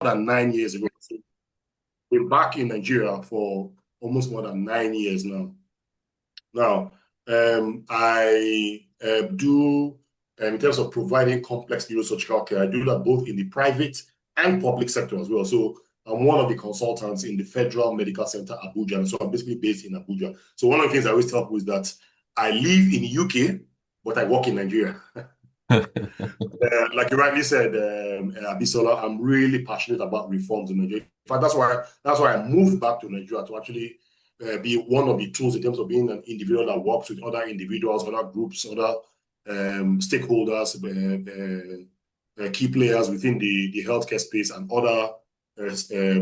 than 9 years ago. So we're back in Nigeria for almost more than 9 years now. Now, I do, in terms of providing complex neurosurgical care, I do that both in the private and public sector as well. So I'm one of the consultants in the Federal Medical Center, Abuja. So I'm basically based in Abuja. So one of the things I always tell people is that I live in the UK, but I work in Nigeria. Like you rightly said, Abisola, I'm really passionate about reforms in Nigeria. In fact, that's why I moved back to Nigeria to actually be one of the tools in terms of being an individual that works with other individuals, other groups, other stakeholders, key players within the healthcare space and other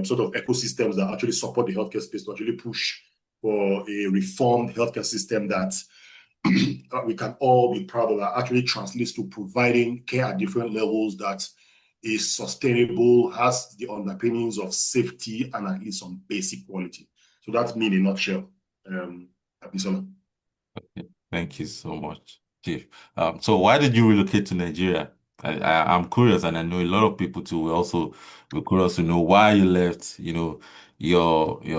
sort of ecosystems that actually support the healthcare space to actually push for a reformed healthcare system that we can all be proud of, that actually translates to providing care at different levels that is sustainable, has the underpinnings of safety, and at least some basic quality. So that's me in a nutshell. Abisola. Okay. Thank you so much, Chief. So why did you relocate to Nigeria? I'm curious, and I know a lot of people too will also be curious to know why you left, your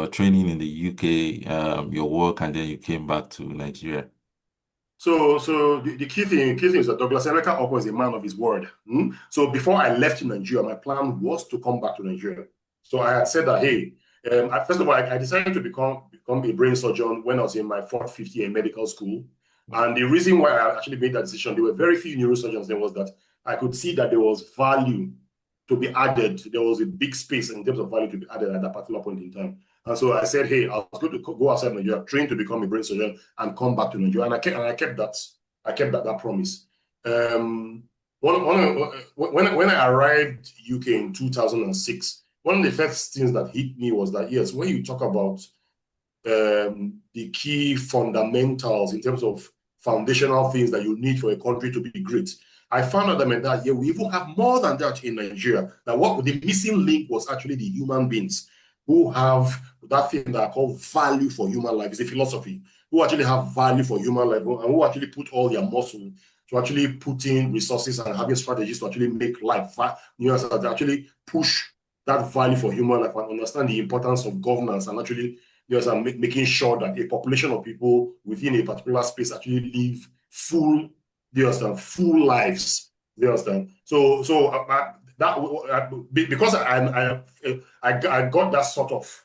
training in the UK, your work, and then you came back to Nigeria. So the key thing is that Douglas Emeka Okwa is a man of his word. So before I left Nigeria, my plan was to come back to Nigeria. So I had said that, hey, first of all, I decided to become a brain surgeon when I was in my fourth, fifth year in medical school. And the reason why I actually made that decision, there were very few neurosurgeons there, was that I could see that there was value to be added. There was a big space in terms of value to be added at that particular point in time. And so I said, hey, I was going to go outside Nigeria, train to become a brain surgeon, and come back to Nigeria. And I kept that promise. When I arrived UK in 2006, one of the first things that hit me was that, yes, when you talk about the key fundamentals in terms of foundational things that you need for a country to be great, I found out that yeah, we even have more than that in Nigeria. That what the missing link was actually the human beings who have that thing that I call value for human life. It's a philosophy, who actually have value for human life and who actually put all their muscle to actually put in resources and having strategies to actually make life, to actually push that value for human life and understand the importance of governance and actually making sure that a population of people within a particular space actually live full lives. You understand? So because I got that sort of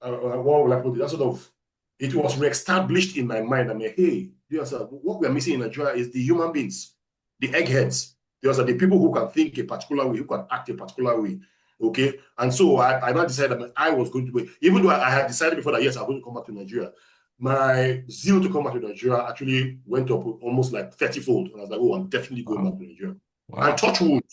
what will I put it? That sort of, it was reestablished in my mind. I mean, hey, you understand? What we are missing in Nigeria is the human beings, the eggheads. You understand? The people who can think a particular way, who can act a particular way. Okay, and so I now decided that I was going to wait, even though I had decided before that yes, I'm going to come back to Nigeria. My zeal to come back to Nigeria actually went up almost like 30-fold. And I was like, oh, I'm definitely going back to Nigeria. Wow. And touch wood,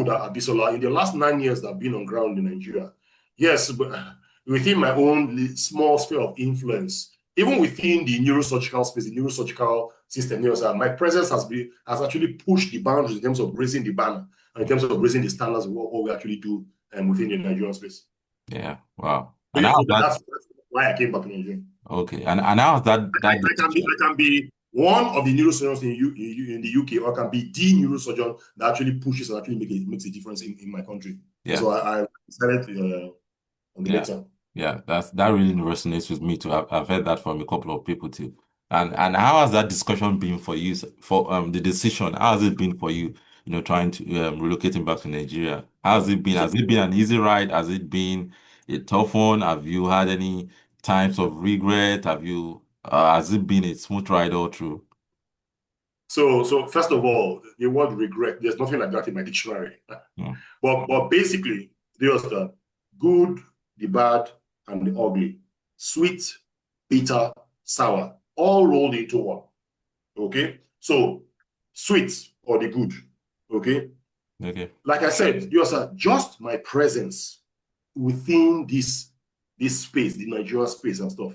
Abisola, in the last 9 years that I've been on ground in Nigeria, yes, but within my own small sphere of influence, even within the neurosurgical space, the neurosurgical system, my presence has actually pushed the boundaries in terms of raising the banner and in terms of raising the standards of what we actually do within the Nigerian space. Yeah, wow. And so that's why I came back to Nigeria. Okay, and how that I can be one of the neurosurgeons in the UK, or I can be the neurosurgeon that actually pushes and actually makes a difference in my country. Yeah. So I decided on the later. Yeah, that really resonates with me too. I've heard that from a couple of people too. And how has that discussion been for you for the decision? How has it been for you? Trying to relocating back to Nigeria. How has it been? Has it been an easy ride? Has it been a tough one? Have you had any times of regret? Has it been a smooth ride all through? So first of all, the word regret, there's nothing like that in my dictionary. Yeah. But basically, there's the good, the bad, and the ugly. Sweet, bitter, sour, all rolled into one. Okay? So sweet or the good. Okay? Okay. Like I said, just my presence within this space, the Nigerian space and stuff,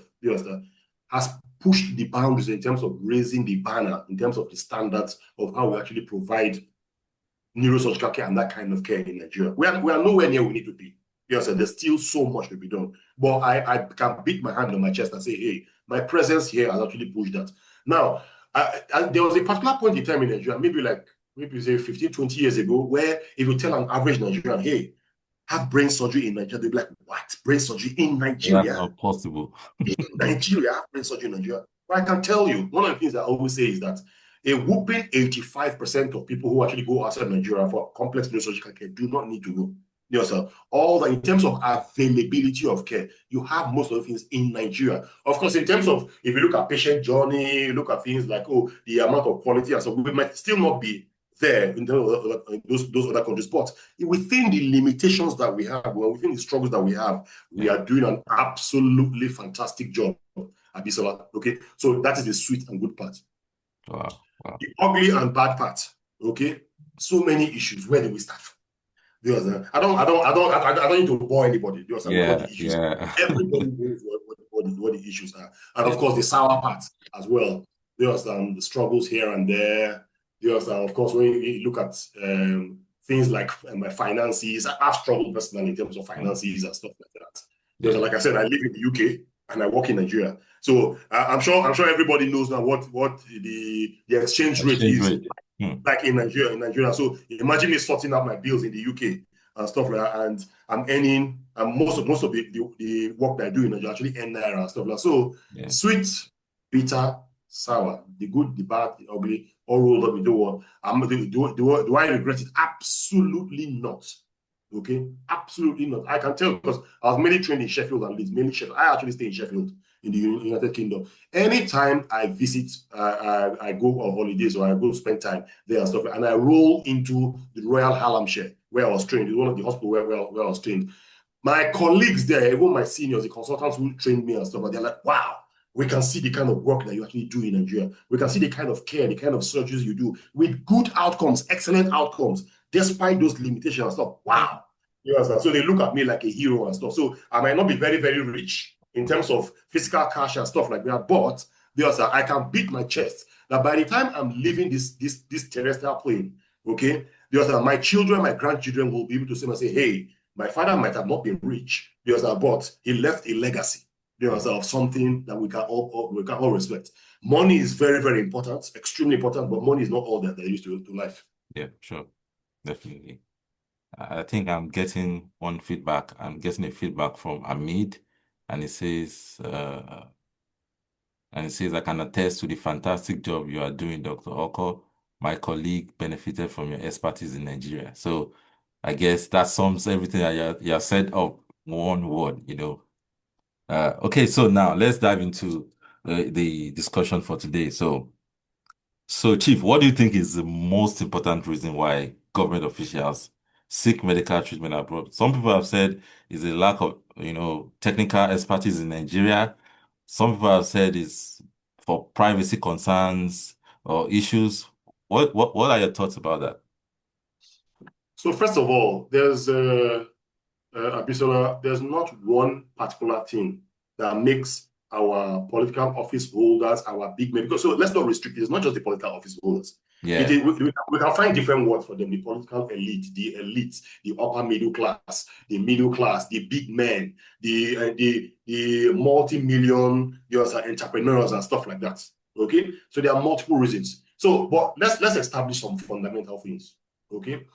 has pushed the boundaries in terms of raising the banner, in terms of the standards of how we actually provide neurosurgical care and that kind of care in Nigeria. We are nowhere near where we need to be. There's still so much to be done. But I can beat my hand on my chest and say, hey, my presence here has actually pushed that. Now, there was a particular point in time in Nigeria, maybe say 15, 20 years ago, where if you tell an average Nigerian, hey, have brain surgery in Nigeria, they'll be like, what? Brain surgery in That's Nigeria? not possible. In Nigeria, have brain surgery in Nigeria. But I can tell you, one of the things I always say is that a whooping 85% of people who actually go outside Nigeria for complex neurosurgical care do not need to go. You know, so all that in terms of availability of care, you have most of the things in Nigeria. Of course, in terms of if you look at patient journey, look at things like the amount of quality and so we might still not be there in those other countries, but within the limitations that we have, within the struggles that we have, we are doing an absolutely fantastic job, Abisola. Okay, so that is the sweet and good part. Wow. Wow. The ugly and bad part. Okay, so many issues. Where do we start? I don't need to bore anybody. What the issues are. Everybody knows what the issues are. And of course, the sour part as well. The struggles here and there. Of course, when you look at things like my finances, I've struggled personally in terms of finances and stuff like that. Like I said, I live in the UK and I work in Nigeria. So I'm sure everybody knows now what the exchange rate is. Like in Nigeria. So imagine me sorting out my bills in the UK and stuff like that, and I'm earning, and most of the work that I do in Nigeria actually earn naira and stuff like that. So sweet, bitter, sour, the good, the bad, the ugly, all rolled up into one. Do I regret it? Absolutely not. Okay, absolutely not. I can tell because I was mainly trained in Sheffield and Leeds, mainly Sheffield. I actually stay in Sheffield in the United Kingdom. Anytime I visit, I go on holidays or I go spend time there and stuff, and I roll into the Royal Hallamshire where I was trained, one of the hospitals where I was trained. My colleagues there, even my seniors, the consultants who trained me and stuff, they're like, wow, we can see the kind of work that you actually do in Nigeria. We can see the kind of care, the kind of surgeries you do with good outcomes, excellent outcomes, despite those limitations and stuff. Wow. So they look at me like a hero and stuff. So I might not be very, very rich in terms of physical cash and stuff like that, but I can beat my chest that by the time I'm leaving this terrestrial plane, okay, my children, my grandchildren will be able to say, hey, my father might have not been rich, but he left a legacy, of something that we can all respect. Money is very, very important, extremely important, but money is not all that there is to life. Yeah, sure, definitely. I think I'm getting one feedback. I'm getting a feedback from Amid, and it says, I can attest to the fantastic job you are doing, Dr. Oko. My colleague benefited from your expertise in Nigeria. So I guess that sums everything that you have said up one word, Okay, so now let's dive into the discussion for today. So, Chief, what do you think is the most important reason why government officials seek medical treatment abroad? Some people have said is a lack of, technical expertise in Nigeria. Some people have said it's for privacy concerns or issues. What are your thoughts about that? So first of all, there's Abisola, there's not one particular thing that makes our political office holders, our big men, because so let's not restrict it. It's not just the political office holders. Yeah. We can find different words for them. The political elite, the upper middle class, the big men, the multi-million entrepreneurs and stuff like that. Okay, so there are multiple reasons. So, but let's establish some fundamental things. Okay,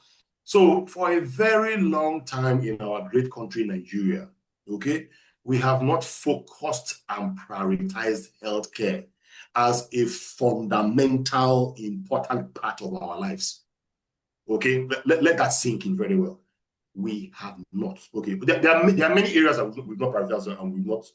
so for a very long time in our great country, Nigeria, okay, we have not focused and prioritized healthcare as a fundamental, important part of our lives. Okay, let that sink in very well. We have not. Okay, there are many areas that we've not prioritized and we've not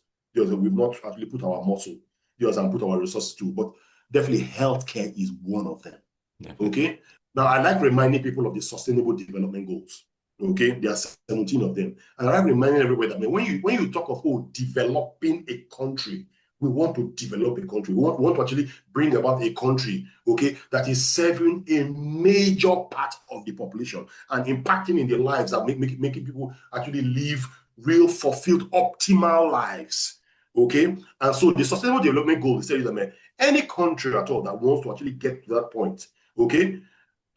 actually put our muscle, and put our resources to. But definitely, healthcare is one of them. Definitely. Okay. Now, I like reminding people of the Sustainable Development Goals. Okay, there are 17 of them, and I like reminding everybody that when you talk of developing a country, we want to develop a country. We want to actually bring about a country, okay, that is serving a major part of the population and impacting in their lives and making people actually live real, fulfilled, optimal lives. Okay, and so the Sustainable Development Goal says that any country at all that wants to actually get to that point, okay,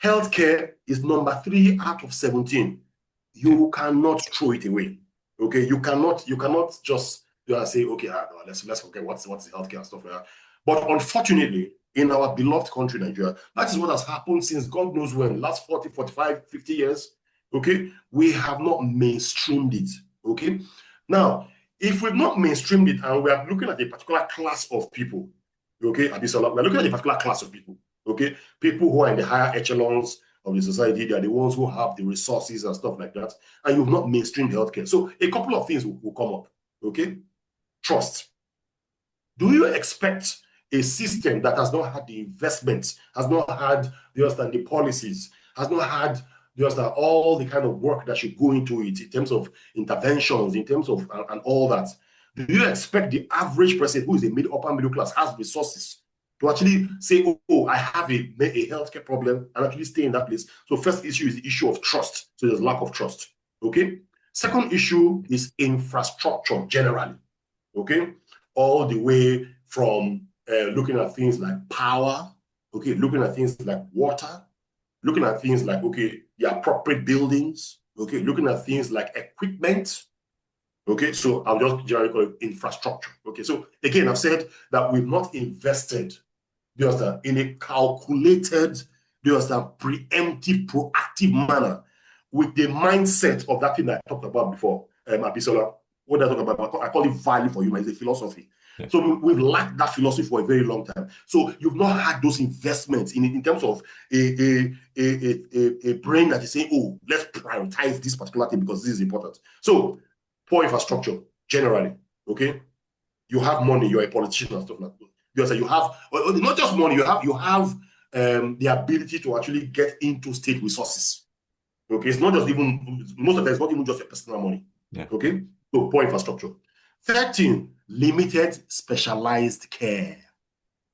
healthcare is number 3 out of 17. You cannot throw it away. Okay, you cannot just say, okay, let's forget what's the healthcare and stuff like that. But unfortunately, in our beloved country, Nigeria, that is what has happened since God knows when, last 40, 45, 50 years. Okay, we have not mainstreamed it. Okay, now if we've not mainstreamed it and we are looking at a particular class of people, okay, Abisola, we're looking at a particular class of people, okay, people who are in the higher echelons of the society, they are the ones who have the resources and stuff like that, and you've not mainstreamed healthcare. So a couple of things will come up, okay? Trust. Do you expect a system that has not had the investments, has not had the policies, has not had all the kind of work that should go into it in terms of interventions, in terms of and all that? Do you expect the average person who is a upper middle class has resources to actually say, oh, I have a healthcare problem and actually stay in that place? So first issue is the issue of trust. So there's lack of trust. Okay. Second issue is infrastructure generally. Okay, all the way from looking at things like power, okay, looking at things like water, looking at things like, okay, the appropriate buildings, okay, looking at things like equipment, okay, so I'll just generally call it infrastructure, okay. So again, I've said that we've not invested, in a calculated, preemptive, proactive manner with the mindset of that thing that I talked about before, Abisola. What I talk about, I call it value for human. It's a philosophy. Yeah. So we've lacked that philosophy for a very long time. So you've not had those investments in terms of a brain that is saying, oh, let's prioritize this particular thing because this is important. So poor infrastructure generally, okay? You have money, you're a politician and stuff like that. Because you have not just money, you have the ability to actually get into state resources. Okay, it's not just even most of it is not even just your personal money. Yeah. Okay, so poor infrastructure. 13, limited specialized care.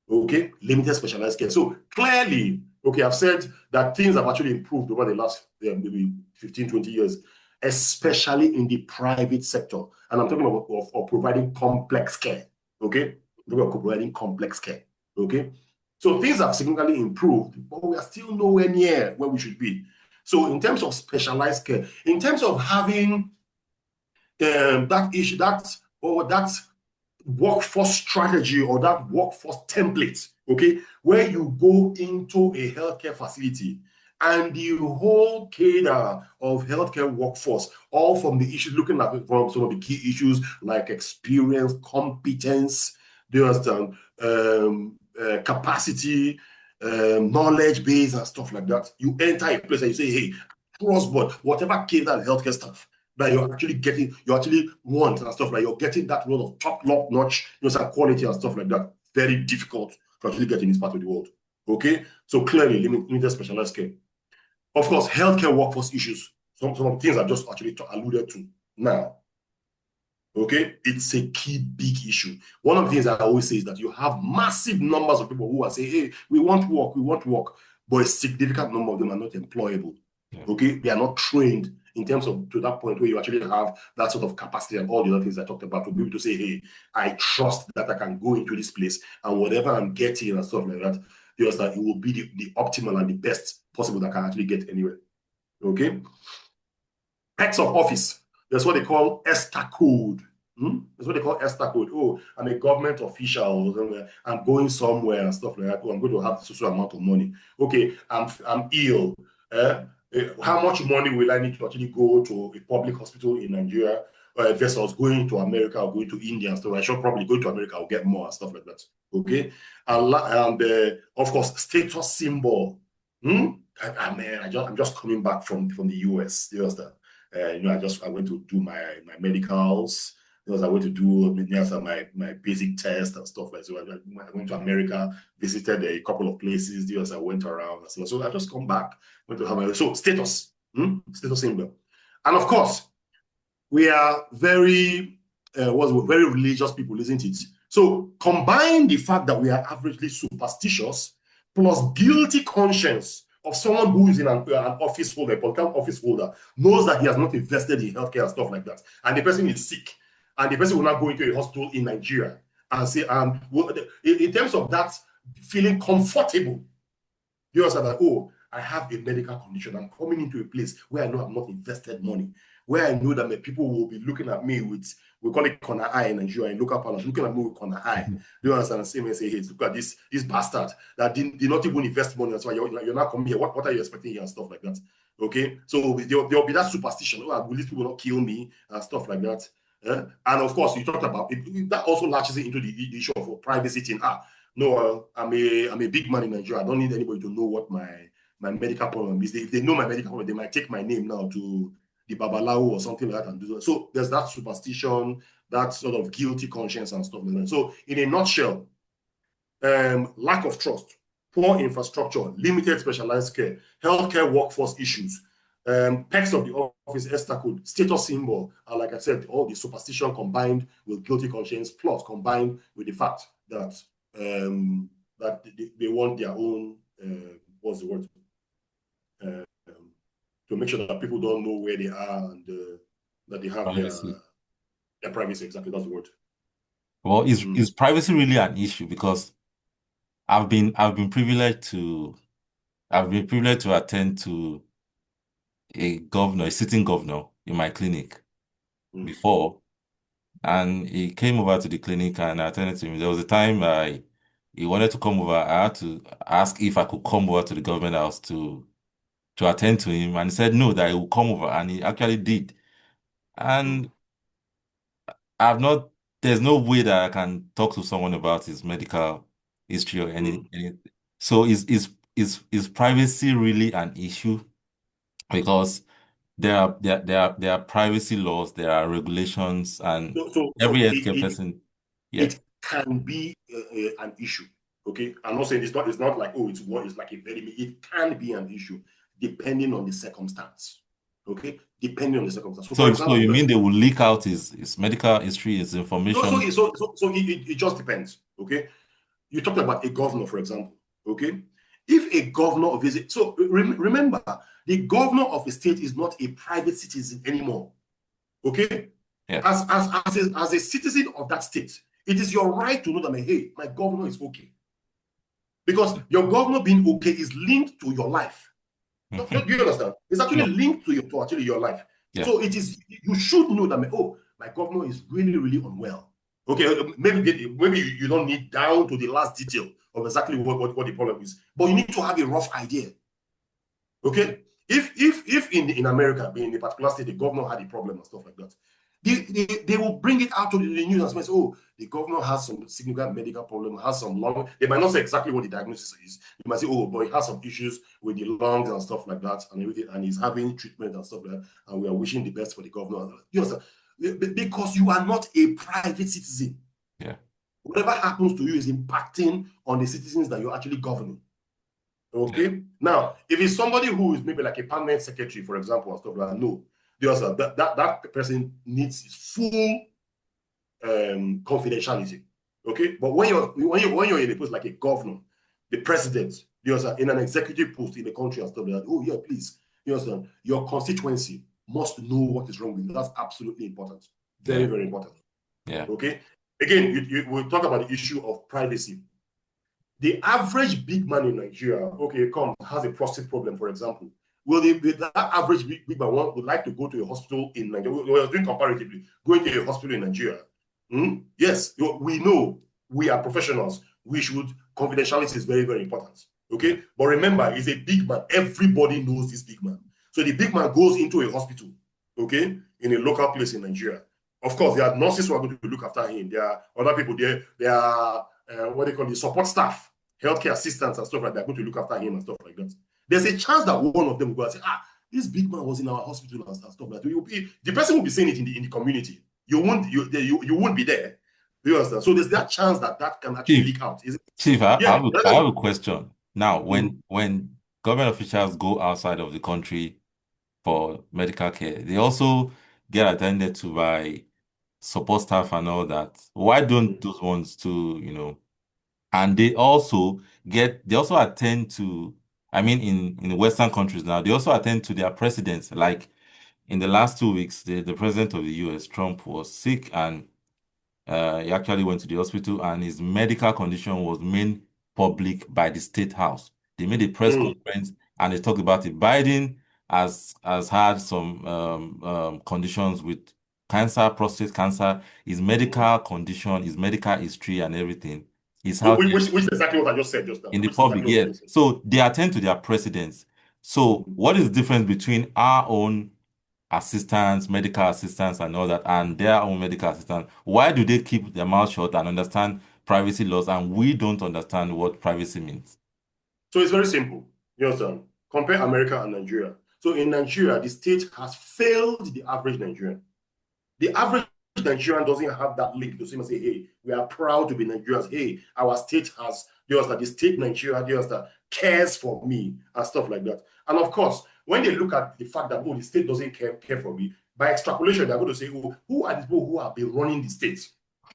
Okay, limited specialized care. So clearly, okay, I've said that things have actually improved over the last maybe 15, 20 years, especially in the private sector. And I'm talking about of providing complex care. Okay, we are providing complex care. Okay, so things have significantly improved, but we are still nowhere near where we should be. So in terms of specialized care, in terms of having that issue, that workforce strategy or that workforce template, okay, where you go into a healthcare facility and the whole cadre of healthcare workforce, all from the issues, looking at from some of the key issues like experience, competence, capacity, knowledge base and stuff like that. You enter a place and you say, hey, cross-board, whatever cadre healthcare staff that you're actually getting, you actually want and stuff like you're getting that role of top-notch, some quality and stuff like that. Very difficult to actually get in this part of the world. Okay, so clearly limited specialized care. Of course, healthcare workforce issues. Some of the things I've just actually alluded to now. Okay, it's a key big issue. One of the things I always say is that you have massive numbers of people who are saying, hey, we want work, but a significant number of them are not employable. Yeah. Okay, they are not trained in terms of to that point where you actually have that sort of capacity and all the other things I talked about to be able to say, hey, I trust that I can go into this place and whatever I'm getting and stuff like that, just that it will be the optimal and the best possible that I can actually get anywhere. Okay, heads of office. That's what they call ESTA code. That's what they call ESTA code. Oh, I'm a government official. I'm going somewhere and stuff like that. Oh, I'm going to have a certain amount of money. Okay, I'm ill. How much money will I need to actually go to a public hospital in Nigeria versus going to America or going to India and stuff? I should probably go to America. I'll get more and stuff like that. Okay, and of course, status symbol. I'm just coming back from the US. I went to do my medicals. I went to do my basic test and stuff like that. So I went to America, visited a couple of places. I went around and stuff. So I just come back, went to have my status symbol, and of course, we are very very religious people, isn't it? So combine the fact that we are averagely superstitious plus guilty conscience of someone who is in an office holder, a political office holder, knows that he has not invested in healthcare and stuff like that, and the person is sick, and the person will not go into a hospital in Nigeria and say, in terms of that feeling comfortable, you understand that, oh, I have a medical condition. I'm coming into a place where I know I've not invested money, where I know that my people will be looking at me with, we call it corner eye in Nigeria, in local parlance, looking at me with corner eye. Do you understand? Same way, say, hey, look at this bastard that did not even invest money. That's why you're not coming here. What are you expecting here and stuff like that? Okay, so there'll be that superstition. Oh, will these people not kill me and stuff like that? And of course, you talked about it, that also latches into the issue of privacy thing. No, I'm a big man in Nigeria. I don't need anybody to know what my medical problem is. If they know my medical problem, they might take my name now to the Babalawo or something like that and do that. So there's that superstition, that sort of guilty conscience and stuff like that. So in a nutshell, lack of trust, poor infrastructure, limited specialized care, healthcare workforce issues, perks of the office, Esther code, status symbol, and like I said, all the superstition combined with guilty conscience, plus combined with the fact that they want their own, what's the word, um, to make sure that people don't know where they are and that they have Privacy. their privacy. Exactly, that's the word. Well, is privacy really an issue? Because I've been privileged to attend to a sitting governor in my clinic Mm. before, and he came over to the clinic and I attended to him. There was a time he wanted to come over. I had to ask if I could come over to the government house to attend to him, and he said no, that he would come over, and he actually did. Mm. And I've not, there's no way that I can talk to someone about his medical history or Mm. any. So is privacy really an issue? Because there are privacy laws, there are regulations, and every So healthcare person, yeah, it can be an issue. Okay, I'm not saying it's not like, oh, it's like a very, it can be an issue depending on the circumstance. Okay, depending on the circumstance. So for so you example, mean they will leak out his medical history, his no, information? it just depends. Okay, you talked about a governor, for example. Okay, if a governor visit, so remember, the governor of a state is not a private citizen anymore. Okay, Yeah. as a citizen of that state, it is your right to know that, hey, my governor is okay. Because your governor being okay is linked to your life. Do you understand? It's actually No. linked to actually your life. Yeah. So it is, you should know that, oh, my governor is really, really unwell. Okay, maybe you don't need down to the last detail of exactly what the problem is, but you need to have a rough idea. Okay, if in America, in a particular state, the governor had a problem and stuff like that, they will bring it out to the news and say, oh, the governor has some significant medical problem, has some lung. They might not say exactly what the diagnosis is. They might say, oh, but he has some issues with the lungs and stuff like that, and everything, and he's having treatment and stuff like that, and we are wishing the best for the governor. You know, because you are not a private citizen. Yeah. Whatever happens to you is impacting on the citizens that you're actually governing. Yeah. Okay. Now, if it's somebody who is maybe like a permanent secretary, for example, and stuff like that, no, that person needs full confidentiality. Okay. But when you're in a post like a governor, the president, you understand, in an executive post in the country and stuff like that, oh yeah, please, you understand, your constituency must know what is wrong with you. That's absolutely important. Very, Yeah. very important. Yeah. Okay. Again, we'll talk about the issue of privacy. The average big man in Nigeria, okay, has a prostate problem, for example. Will that average big man would like to go to a hospital in Nigeria? We are doing comparatively, going to a hospital in Nigeria. Yes, we know we are professionals. We should, confidentiality is very, very important. Okay, but remember, he's a big man. Everybody knows this big man. So the big man goes into a hospital, okay, in a local place in Nigeria. Of course, there are nurses who are going to look after him. There are other people there. There are what they call the support staff, healthcare assistants and stuff like that, are going to look after him and stuff like that. There's a chance that one of them will go and say, this big man was in our hospital and stuff like that. The person will be saying it in the community. You won't be there. You understand? So there's that chance that can actually Chief, leak out. Is it? Chief, Yeah. I have a question. Now, Mm. when government officials go outside of the country for medical care, they also get attended to by support staff and all that. Why don't Mm. those ones too, and they also attend to, I mean, in Western countries now, they also attend to their presidents. Like in the last 2 weeks, the president of the US, Trump, was sick, and he actually went to the hospital, and his medical condition was made public by the State House. They made a press Mm. conference and they talked about it. Biden has had some conditions with cancer, prostate cancer, his Mm. medical condition, his medical history, and everything. Is out Which is exactly what I just said just now. in the Which is public, exactly what I yeah. just said. So they attend to their presidents. So what is the difference between our own assistants, medical assistants, and all that, and their own medical assistants? Why do they keep their mouth shut and understand privacy laws, and we don't understand what privacy means? So it's very simple. You understand? Compare America and Nigeria. So in Nigeria, the state has failed the average Nigerian. The average Nigerian doesn't have that link to say, hey, we are proud to be Nigerians. Hey, our state has, you understand, the state Nigeria, you understand, cares for me and stuff like that. And of course, when they look at the fact that, oh, the state doesn't care for me, by extrapolation, they're going to say, oh, who are the people who have been running the state?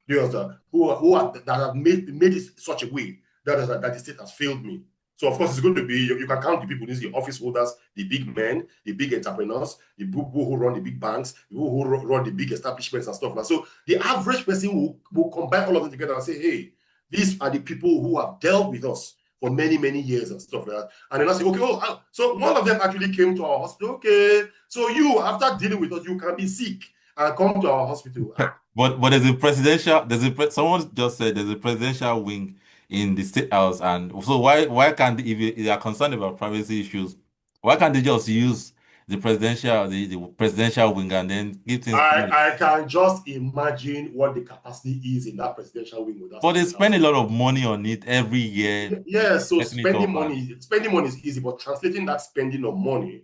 You understand? That have made it such a way that the state has failed me. So of course, it's going to be, you can count the people, these are the office holders, the big men, the big entrepreneurs, the people who run the big banks, the people who run the big establishments and stuff like that. So the average person will combine all of them together and say, hey, these are the people who have dealt with us for many, many years and stuff like that. And then I say, okay, so one of them actually came to our hospital. Okay, so you, after dealing with us, you can be sick and come to our hospital. But someone just said there's a presidential wing in the state house, and so why can't, if they are concerned about privacy issues, why can't they just use the presidential wing and then give things private? I can just imagine what the capacity is in that presidential wing with that But they state spend house. a lot of money on it every year, Yeah, so setting it up, and spending money is easy, but translating that spending of money,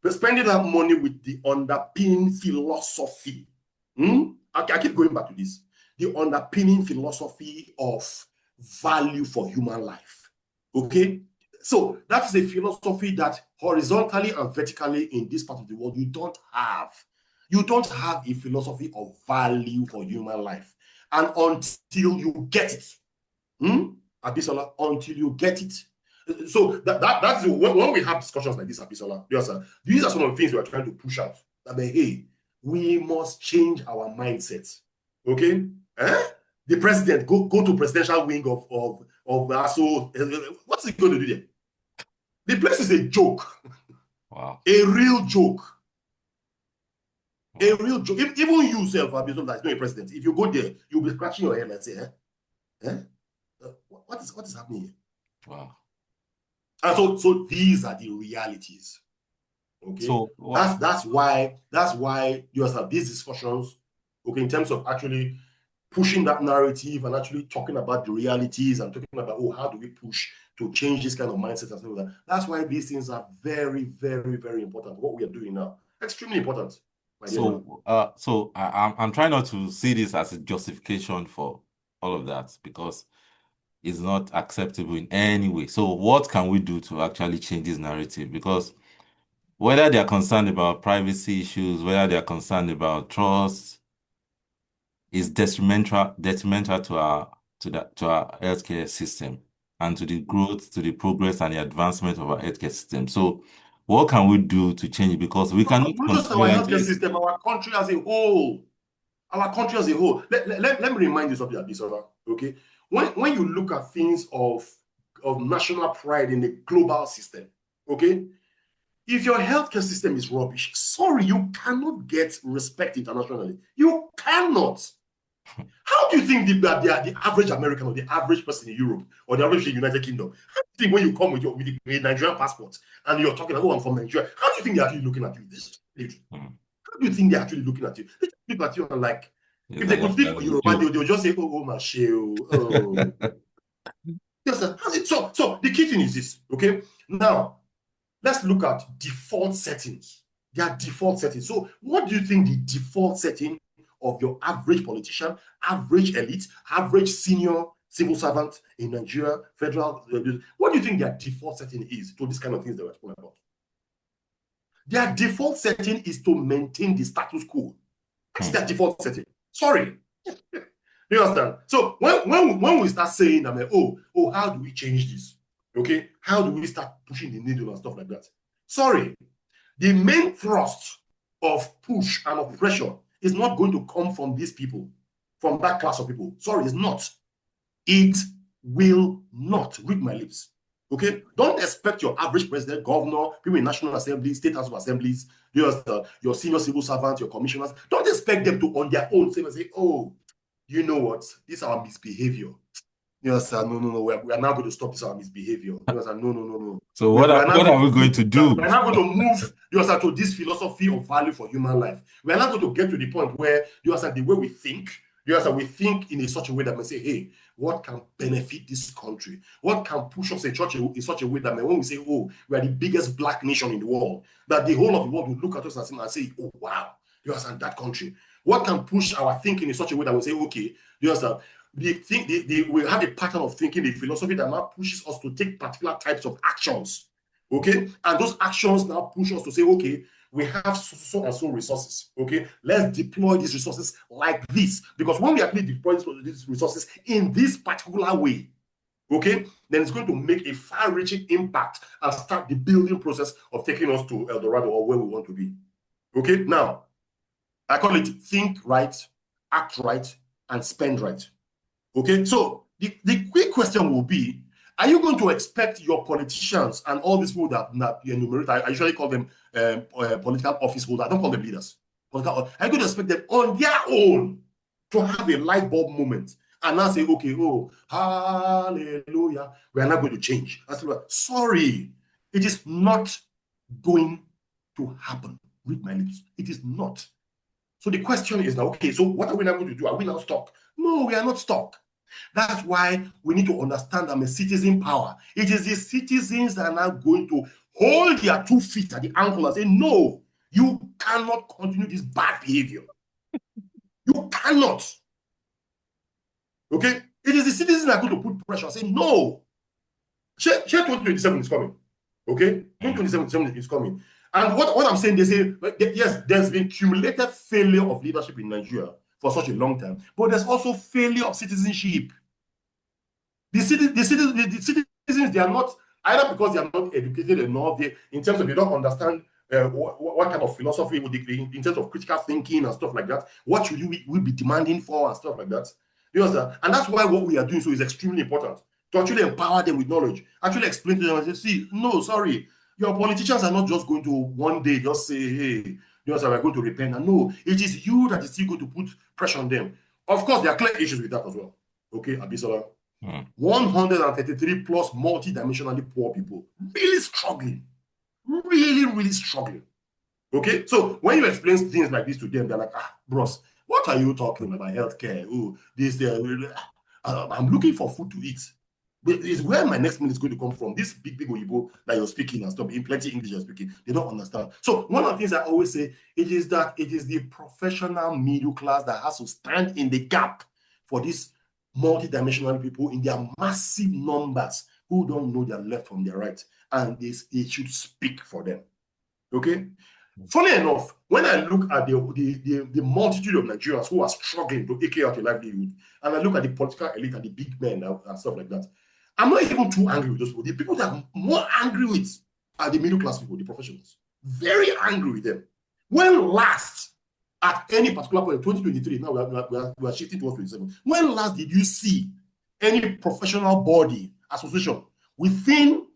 but spending that money with the underpinning philosophy. I keep going back to this. The underpinning philosophy of value for human life. Okay? So that is a philosophy that horizontally and vertically in this part of the world, you don't have. You don't have a philosophy of value for human life. And until you get it, Abisola, until you get it. So that's when we have discussions like this, Abisola, these are some of the things we are trying to push out. I mean, hey, we must change our mindset. Okay? The president go to presidential wing of so what's he going to do there? The place is a joke. wow. A real joke. A real joke. Even you yourself, Abisola, that's not a president. If you go there, you'll be scratching your head and say, what is happening here? Wow. And so these are the realities. Okay. So wow. That's why you have these discussions, okay, in terms of actually pushing that narrative and actually talking about the realities and talking about, oh, how do we push to change this kind of mindset and stuff like that. That's why these things are very, very, very important. What we are doing now, extremely important. So I'm trying not to see this as a justification for all of that, because it's not acceptable in any way. So what can we do to actually change this narrative? Because whether they are concerned about privacy issues, whether they are concerned about trust, is detrimental to our healthcare system and to the growth, to the progress and the advancement of our healthcare system. So what can we do to change it? Because we cannot not just continue our like healthcare this. system, our country as a whole. Our country as a whole. Let me remind you something, Abisola. Okay, when you look at things of national pride in the global system, okay, if your healthcare system is rubbish, sorry, you cannot get respect internationally. You cannot. How do you think the average American or the average person in Europe or the average in the United Kingdom, how do you think when you come with a Nigerian passport and you're talking about, oh, I'm from Nigeria, how do you think they're actually looking at you? How do you think they're actually looking at you? They just look at you and like, if they could speak for Yoruba, they'll just say, oh, my shell. Oh. Yes, sir. So the key thing is this, okay? Now, let's look at default settings. There are default settings. So what do you think the default setting of your average politician, average elite, average senior civil servant in Nigeria, federal, what do you think their default setting is to this kind of things that we're talking about? Their default setting is to maintain the status quo. That's their default setting. Sorry. You understand? So when we start saying, I mean, oh, how do we change this? Okay, how do we start pushing the needle and stuff like that? Sorry, the main thrust of push and of pressure is not going to come from these people, from that class of people. Sorry, it's not. It will not. Read my lips. Okay, don't expect your average president, governor, people in national assembly, state house of assemblies, your senior civil servants, your commissioners. Don't expect them to on their own say, oh, you know what? This is our misbehavior. You understand? No. We are now going to stop this misbehavior. You understand? No. So We are now what going are we going to do? we are now going to move, you understand, to this philosophy of value for human life. We are now going to get to the point where, you understand, the way we think, you understand, we think in such a way that we say, hey, what can benefit this country? What can push us in such a way that when we say, oh, we are the biggest black nation in the world, that the whole of the world will look at us and say, oh, wow, you understand, that country. What can push our thinking in such a way that we say, okay, you understand, we have a pattern of thinking, a philosophy that now pushes us to take particular types of actions. Okay, and those actions now push us to say, okay, we have so and so resources. Okay, let's deploy these resources like this, because when we actually deploy these resources in this particular way, okay, then it's going to make a far-reaching impact and start the building process of taking us to El Dorado or where we want to be. Okay, now I call it think right, act right, and spend right. Okay, so the quick question will be, are you going to expect your politicians and all these people that you enumerate, I usually call them political office holders, I don't call them leaders. Are you going to expect them on their own to have a light bulb moment and now say, okay, oh, hallelujah, we are not going to change? Sorry, it is not going to happen. Read my lips. It is not. So the question is now, okay, so what are we now going to do? Are we now stuck? No, we are not stuck. That's why we need to understand that I'm a citizen power. It is the citizens that are now going to hold their 2 feet at the ankle and say, no, you cannot continue this bad behavior. You cannot. Okay? It is the citizens that are going to put pressure and say, no. Share 2027 is coming. Okay? 2027 is coming. And what I'm saying, they say, yes, there's been cumulative failure of leadership in Nigeria for such a long time, but there's also failure of citizenship. The citizens, they are not, either because they are not educated enough, in terms of they don't understand what kind of philosophy would they, in terms of critical thinking and stuff like that. What should we be demanding for and stuff like that? You understand? And that's why what we are doing so is extremely important, to actually empower them with knowledge, actually explain to them and say, see, no, sorry, your politicians are not just going to one day just say, hey, you know, we're going to repent. And no, it is you that is still going to put pressure on them. Of course, there are clear issues with that as well. Okay, Abisola. 133 plus multi-dimensionally poor people, really struggling, really struggling. Okay, so when you explain things like this to them, they're like, bros, what are you talking about? Healthcare? Oh, this, I'm looking for food to eat. But it's where my next meal is going to come from. This big Oyibo that you're speaking and stuff, in plenty English you're speaking, they don't understand. So one of the things I always say, it is the professional middle class that has to stand in the gap for this multi-dimensional people in their massive numbers who don't know their left from their right, and they should speak for them. Okay. Funny enough, when I look at the multitude of Nigerians who are struggling to eke out a livelihood, and I look at the political elite and the big men and stuff like that, I'm not even too angry with those people. The people that I'm more angry with are the middle class people, the professionals. Very angry with them. When last, at any particular point, 2023, now we are shifting towards 2027. When last did you see any professional body, association within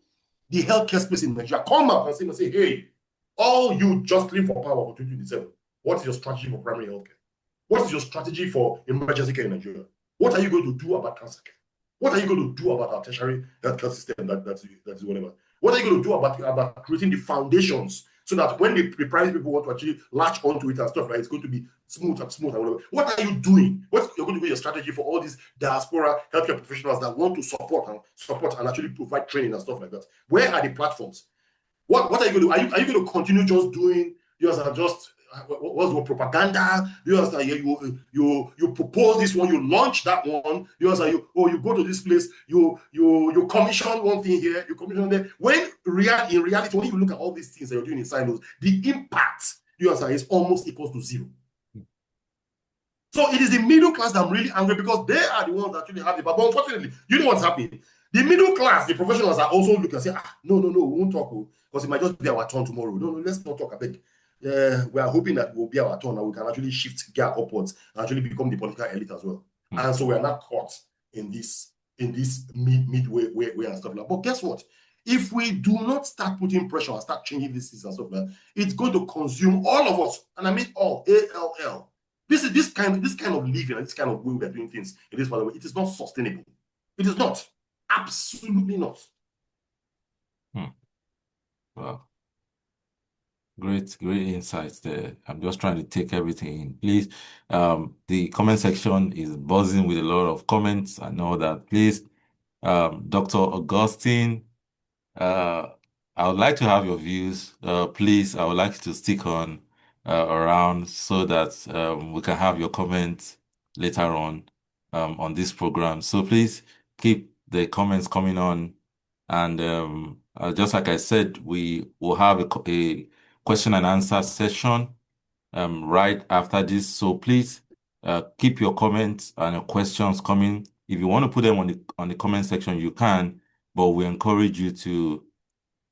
the healthcare space in Nigeria come out and say, hey, all you just live for power for 2027, what is your strategy for primary healthcare? What is your strategy for emergency care in Nigeria? What are you going to do about cancer care? What are you going to do about our tertiary healthcare system? That's whatever. What are you going to do about creating the foundations so that when the private people want to actually latch onto it and stuff, right, it's going to be smooth and whatever. What are you doing? What's going to be your strategy for all these diaspora healthcare professionals that want to support and actually provide training and stuff like that? Where are the platforms? What are you going to do? Are you going to continue just doing what's the propaganda? You propose this one, you launch that one. You go to this place, you commission one thing here, you commission there. When in reality, when you look at all these things that you're doing in silos, the impact is almost equals to zero. So it is the middle class that I'm really angry, because they are the ones that actually have it. But unfortunately, you know what's happening? The middle class, the professionals are also looking and say, no, we won't talk, because it might just be our turn tomorrow. No, let's not talk. I think we are hoping that it will be our turn and we can actually shift gear upwards and actually become the political elite as well. And so we are not caught in this midway way and stuff like that. But guess what? If we do not start putting pressure and start changing this and stuff like that, it's going to consume all of us. And I mean all, ALL. This kind of living and this kind of way we are doing things in this part of the way, it is not sustainable. It is not. Absolutely not. Wow. Great insights there. I'm just trying to take everything in. Please, the comment section is buzzing with a lot of comments. I know that. Please, Dr. Augustine, uh, I would like to have your views. Please, I would like you to stick on around so that we can have your comments later on this program. So please keep the comments coming on. And just like I said, we will have a question and answer session right after this. So please keep your comments and your questions coming. If you want to put them on the comment section, you can, but we encourage you to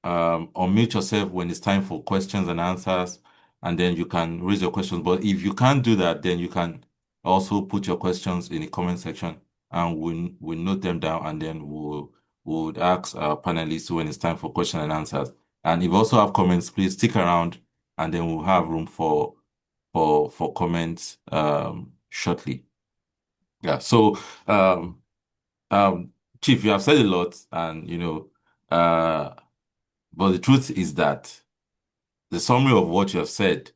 unmute yourself when it's time for questions and answers, and then you can raise your questions. But if you can't do that, then you can also put your questions in the comment section, and we'll note them down, and then we'll ask our panelists when it's time for question and answers. And if you also have comments, please stick around, and then we'll have room for comments shortly. Yeah. So um Chief, you have said a lot, and but the truth is that the summary of what you have said,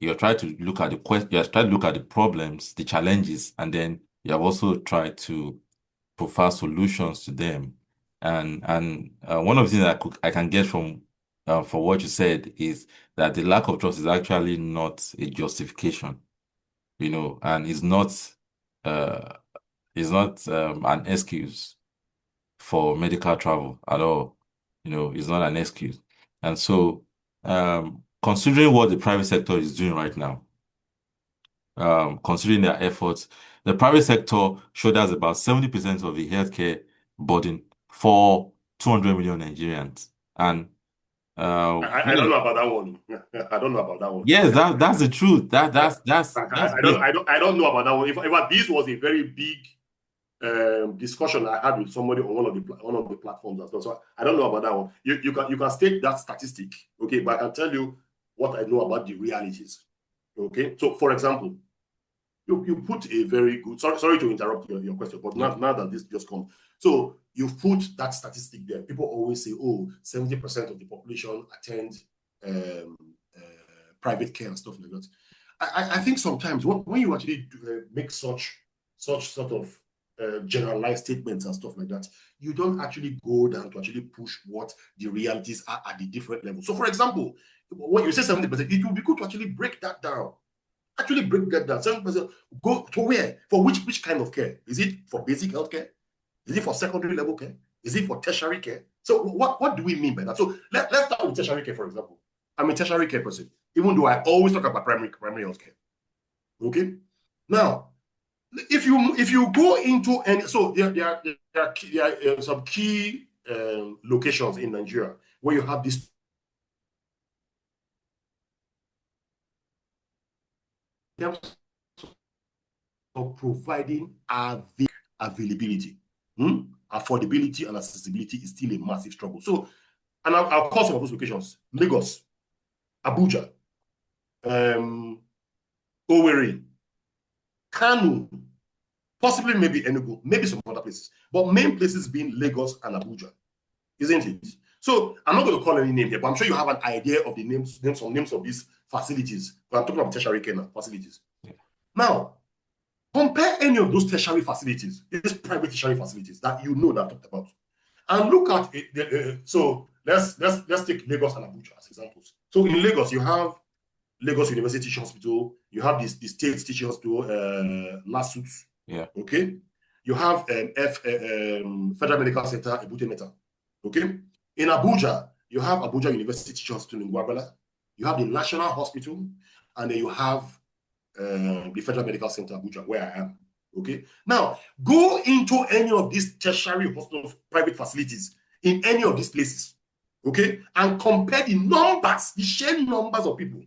you have tried to look at you have tried to look at the problems, the challenges, and then you have also tried to provide solutions to them. And one of the things I can get from what you said is that the lack of trust is actually not a justification, and uh is not an excuse for medical travel at all. It's not an excuse. And so, considering what the private sector is doing right now, considering their efforts, the private sector shoulders about 70% of the healthcare burden for 200 million Nigerians. And I don't know about that one. I don't know about that one. yes, that's the truth. That's basic. I don't know about that one. If this was a very big discussion I had with somebody on one of the platforms as well. So I don't know about that one. You can state that statistic, okay, but I can tell you what I know about the realities. Okay. So for example, you put a very good sorry to interrupt your question, but now that this just comes. So you put that statistic there. People always say, oh, 70% of the population attend private care and stuff like that. I think sometimes when you actually make such sort of generalized statements and stuff like that, you don't actually go down to actually push what the realities are at the different levels. So, for example, when you say 70%, it would be good to actually break that down. Actually break that down. 70% go to where? For which kind of care? Is it for basic health care? Is it for secondary level care? Is it for tertiary care? So what do we mean by that? So let's start with tertiary care, for example. I'm a tertiary care person, even though I always talk about primary health care. Okay? Now, if you go into any, so there are some key locations in Nigeria where you have this of providing availability. Affordability and accessibility is still a massive struggle. So, and I'll call some of those locations: Lagos, Abuja, Owerri, Kano, possibly maybe Enugu, maybe some other places, but main places being Lagos and Abuja, isn't it? So I'm not going to call any name here, but I'm sure you have an idea of the names of these facilities. But I'm talking about tertiary care facilities. Yeah. Now, compare any of those tertiary facilities, these private tertiary facilities that you know that I talked about, and look at it. So let's take Lagos and Abuja as examples. So in Lagos, you have Lagos University Teaching Hospital. You have the State Teaching Hospital, LASUT. Yeah. Okay. You have Federal Medical Center, Ebute Meta. Okay. In Abuja, you have Abuja University Teaching Hospital in Gwagwala. You have the National Hospital, and then you have the Federal Medical Center, Abuja, where I am. Okay. Now, go into any of these tertiary hospitals, private facilities in any of these places. Okay. And compare the numbers, the sheer numbers of people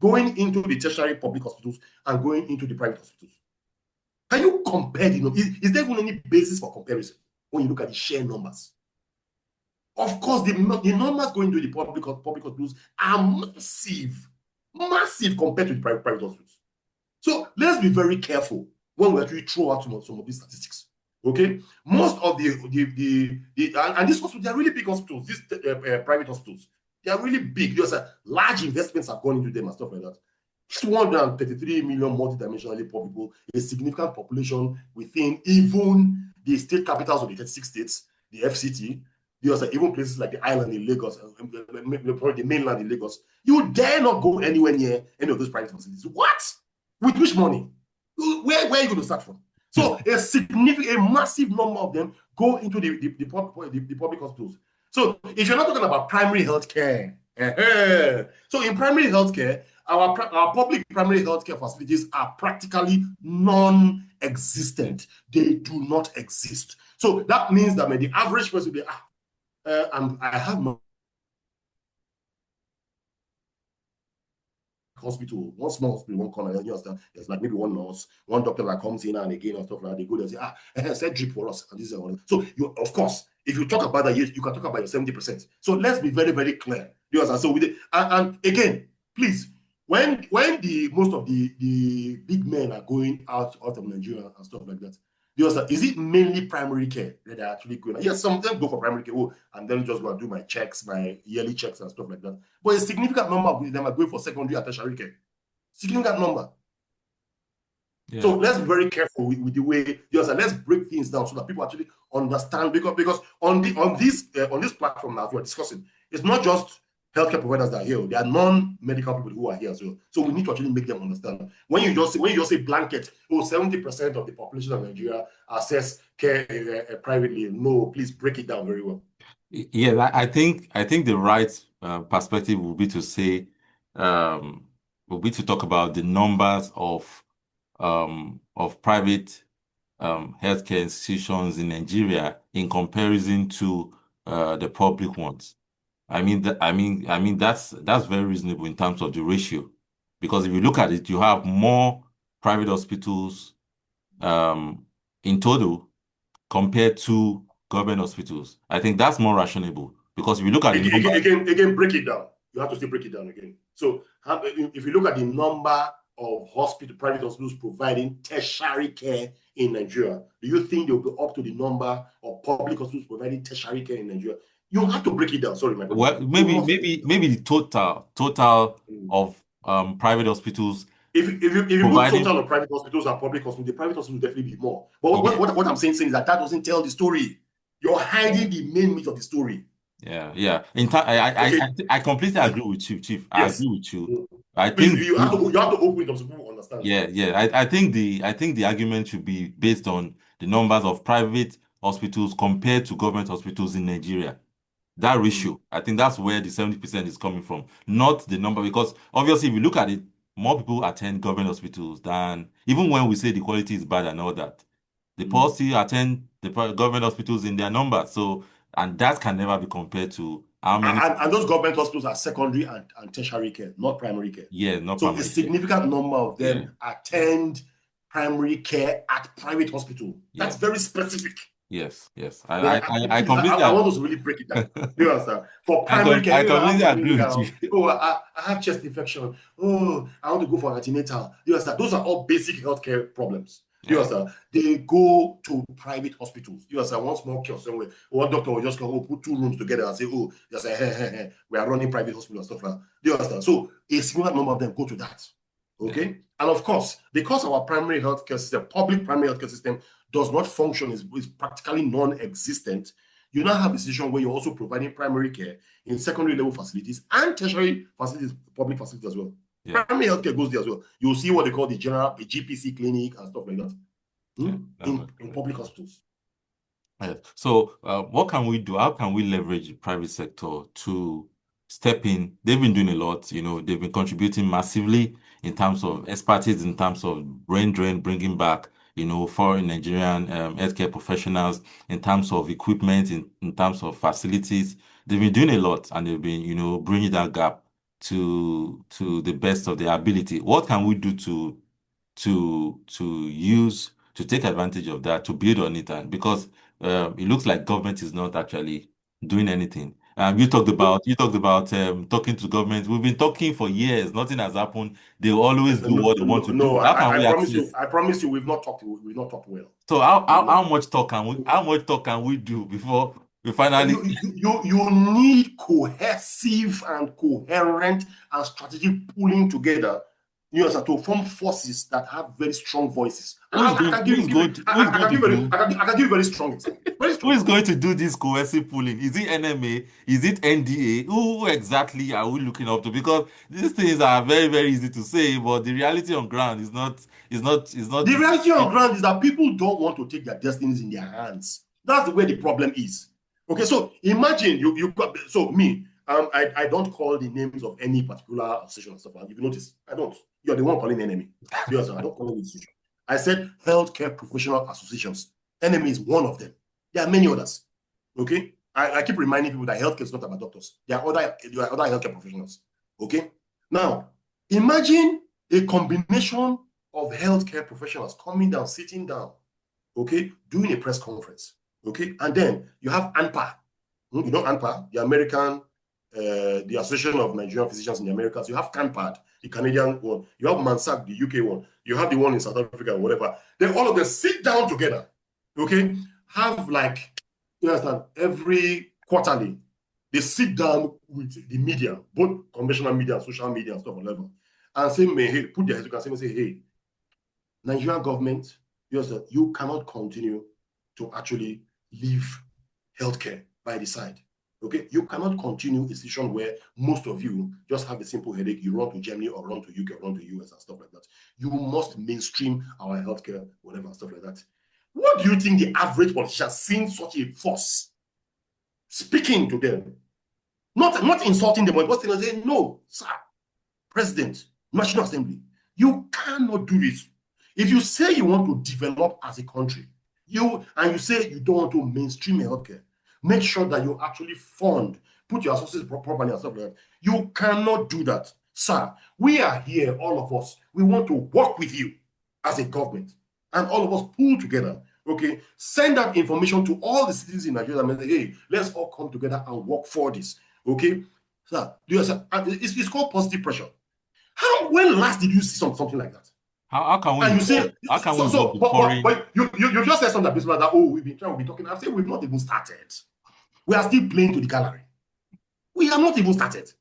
going into the tertiary public hospitals and going into the private hospitals. Can you compare the numbers? Is there even any basis for comparison when you look at the sheer numbers? Of course, the numbers going to the public hospitals are massive compared to the private hospitals. So let's be very careful when we actually throw out some of these statistics. Okay, most of and these hospitals, they are really big hospitals. These private hospitals, they are really big. There's a large investments have gone into them and stuff like that. It's 133 million multidimensionally poor people, a significant population within even the state capitals of the 36 states, the FCT. There's even places like the island in Lagos, the mainland in Lagos. You dare not go anywhere near any of those private facilities. What? With which money? Where are you going to start from? So a massive number of them go into the public hospitals. So if you're not talking about primary health care, so in primary health care, our public primary health care facilities are practically non-existent. They do not exist. So that means that the average person will be, I have my hospital, one small hospital, one corner, you understand? There's like maybe one nurse, one doctor that comes in and again and stuff like that. They go there and say, set drip for us. And this is one. So you, of course, if you talk about that, you can talk about your 70%. So let's be very, very clear. You understand? So with it, and again, please, when the most of the big men are going out of Nigeria and stuff like that, you understand? Is it mainly primary care that they're actually going? Yes, some of them go for primary care, and then just go and do my checks, my yearly checks and stuff like that. But a significant number of them are going for secondary and tertiary care. Significant number. Yeah. So let's be very careful with the way you understand. Let's break things down so that people actually understand. Because on this platform now we're discussing, it's not just healthcare providers that are here. There are non-medical people who are here as well. So we need to actually make them understand. When you just say blanket, 70% of the population of Nigeria access care privately. No, please break it down very well. Yeah, I think the right perspective would be to say would be to talk about the numbers of private healthcare institutions in Nigeria in comparison to the public ones. I mean that's very reasonable in terms of the ratio, because if you look at it, you have more private hospitals in total compared to government hospitals. I think that's more rationable, because if you look at the number, Again, break it down. You have to still break it down again. So if you look at the number of private hospitals providing tertiary care in Nigeria, do you think they'll be up to the number of public hospitals providing tertiary care in Nigeria? You have to break it down. Sorry, my brother. well, maybe the total of private hospitals. If you put total of private hospitals and public hospitals, the private hospitals will definitely be more. But what I'm saying is that doesn't tell the story. You're hiding the main meat of the story. Yeah. I completely agree with you, Chief. I Yes. agree with you. I Please, think you have to open it up so people understand. yeah. I think the argument should be based on the numbers of private hospitals compared to government hospitals in Nigeria. That ratio, I think that's where the 70% is coming from, not the number. Because obviously, if you look at it, more people attend government hospitals than, even when we say the quality is bad and all that, the poor still attend the government hospitals in their numbers. So, and that can never be compared to how many. And those government hospitals are secondary and tertiary care, not primary care. Yeah, not so primary a significant number of them Yeah. attend primary care at private hospital. That's very specific. Yes. I completely want us to really break it down. You understand? For primary care, I completely agree with you. Oh, I have chest infection. Oh, I want to go for antenatal. You understand? Those are all basic healthcare problems. You understand? They go to private hospitals. You understand? One small kiosk somewhere, one doctor will just come, put two rooms together and say, oh, just say, we are running private hospital and stuff like that. You understand? So a significant number of them go to that. Okay? Yeah. And of course, because our primary healthcare system, public primary healthcare system, does not function, is practically non-existent, you now have a situation where you're also providing primary care in secondary level facilities and tertiary facilities, public facilities as well. Yeah. Primary healthcare goes there as well. You'll see what they call the GPC clinic and stuff like that in public hospitals. Yeah. So what can we do? How can we leverage the private sector to step in? They've been doing a lot, they've been contributing massively in terms of expertise, in terms of brain drain, bringing back, foreign Nigerian healthcare professionals, in terms of equipment, in terms of facilities. They've been doing a lot, and they've been, bringing that gap to the best of their ability. What can we do to take advantage of that, to build on it? And because it looks like government is not actually doing anything. You talked about talking to government. We've been talking for years. Nothing has happened. They always do No, what they want no, to no, do. How can we access? I promise you, we've not talked well. So how, We've how not. how much talk can we how much talk can we do before we finally? You need cohesive and coherent and strategic pulling together, to form forces that have very strong voices. And I can give you very strong example. Very Who strong is going example. to do this coercive pooling? Is it NMA? Is it NDA? Who exactly are we looking up to? Because these things are very, very easy to say, but the reality on ground is not. The reality on ground is that people don't want to take their destinies in their hands. That's the way the problem is. Okay, so imagine so me, I don't call the names of any particular association and stuff. If you notice, I don't. You're the one calling enemy. Yes, I don't call any institution. I said healthcare professional associations. Enemy is one of them. There are many others. Okay, I keep reminding people that healthcare is not about doctors. There are other healthcare professionals. Okay, now imagine a combination of healthcare professionals coming down, sitting down, okay, doing a press conference, okay, and then you have ANPA, you know ANPA, the American, the Association of Nigerian Physicians in the Americas. You have CANPAD, the Canadian one. You have MANSAC, the UK one. You have the one in South Africa or whatever. Then all of them sit down together, okay, have like, you understand, every quarterly, they sit down with the media, both conventional media and social media and stuff, whatever, and say, hey, put their heads together and say, hey, Nigerian government, you cannot continue to actually leave healthcare by the side. Okay, you cannot continue a situation where most of you just have a simple headache. You run to Germany or run to UK or run to US and stuff like that. You must mainstream our healthcare, whatever, and stuff like that. What do you think the average politician seeing such a force speaking to them, not insulting them, but saying, no, sir, President, National Assembly, you cannot do this. If you say you want to develop as a country, you say you don't want to mainstream healthcare, make sure that you actually fund, put your resources properly and stuff like that. You cannot do that. Sir, we are here, all of us. We want to work with you as a government. And all of us pull together, okay? Send that information to all the citizens in Nigeria and say, hey, let's all come together and work for this, okay? Sir, it's called positive pressure. When last did you see something like that? How can we And you involve? say, How can we involve the foreign? but you just said something that, oh, we've been talking. I'm saying we've not even started. We are still playing to the gallery. We have not even started.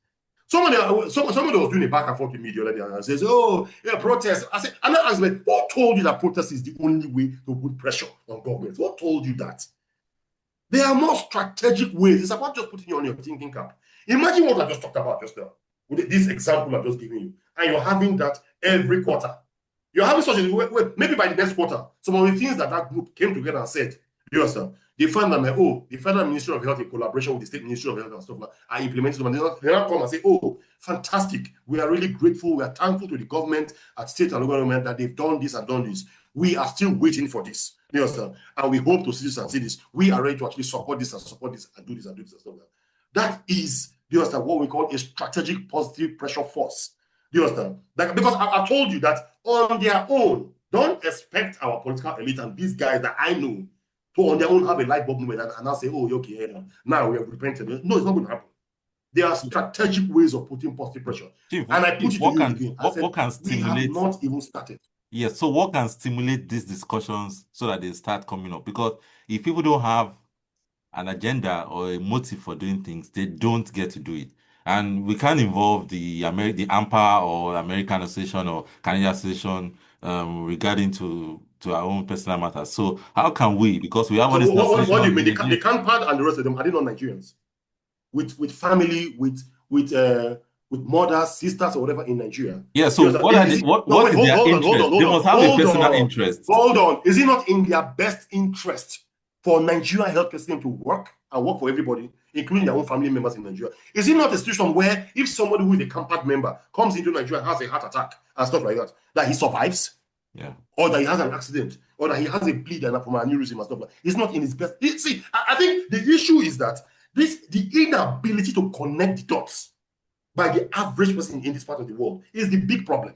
Somebody was doing a back and forth with me the other day and says, oh, yeah, protest. And I asked me, who told you that protest is the only way to put pressure on government? Who told you that? There are more strategic ways. It's about just putting you on your thinking cap. Imagine what I just talked about just now, with this example I'm just giving you. And you're having that every quarter. You're having such a, maybe by the next quarter, some of the things that group came together and said, you understand? They found that, the Federal Ministry of Health in collaboration with the State Ministry of Health and stuff like that are implementing them. And they now come and say, oh, fantastic. We are really grateful. We are thankful to the government at state and local government that they've done this and done this. We are still waiting for this. You understand? And we hope to see this and see this. We are ready to actually support this and support this and do this and do this and stuff like that. That is, you understand, what we call a strategic positive pressure force. Do you understand? Because I told you that on their own, don't expect our political elite and these guys that I know to on their own have a light bulb moment and now say, oh, okay, now we have repented. No, it's not going to happen. There are strategic ways of putting positive pressure. Chief, And I put it to you again. I said, what can we have stimulate? not even started. Yes, so what can stimulate these discussions so that they start coming up? Because if people don't have an agenda or a motive for doing things, they don't get to do it. And we can't involve the AMPA or American Association or Canadian Association regarding to our own personal matters. So how can we? Because we have all So these what do you associations mean? in They Nigeria. can't pad and the rest of them, are they not Nigerians? With family, with mothers, sisters, or whatever in Nigeria. Yeah, You so understand? what are they, No, what wait, is their interest? They must have a personal interest. hold on. Is it not in their best interest for Nigerian healthcare system to work and work for everybody, including their own family members in Nigeria? Is it not a situation where if somebody who is a CAMPAD member comes into Nigeria and has a heart attack and stuff like that he survives? Yeah. Or that he has an accident, or that he has a bleed and from an aneurysm and stuff like that. It's not in his best. See, I think the issue is that the inability to connect the dots by the average person in this part of the world is the big problem.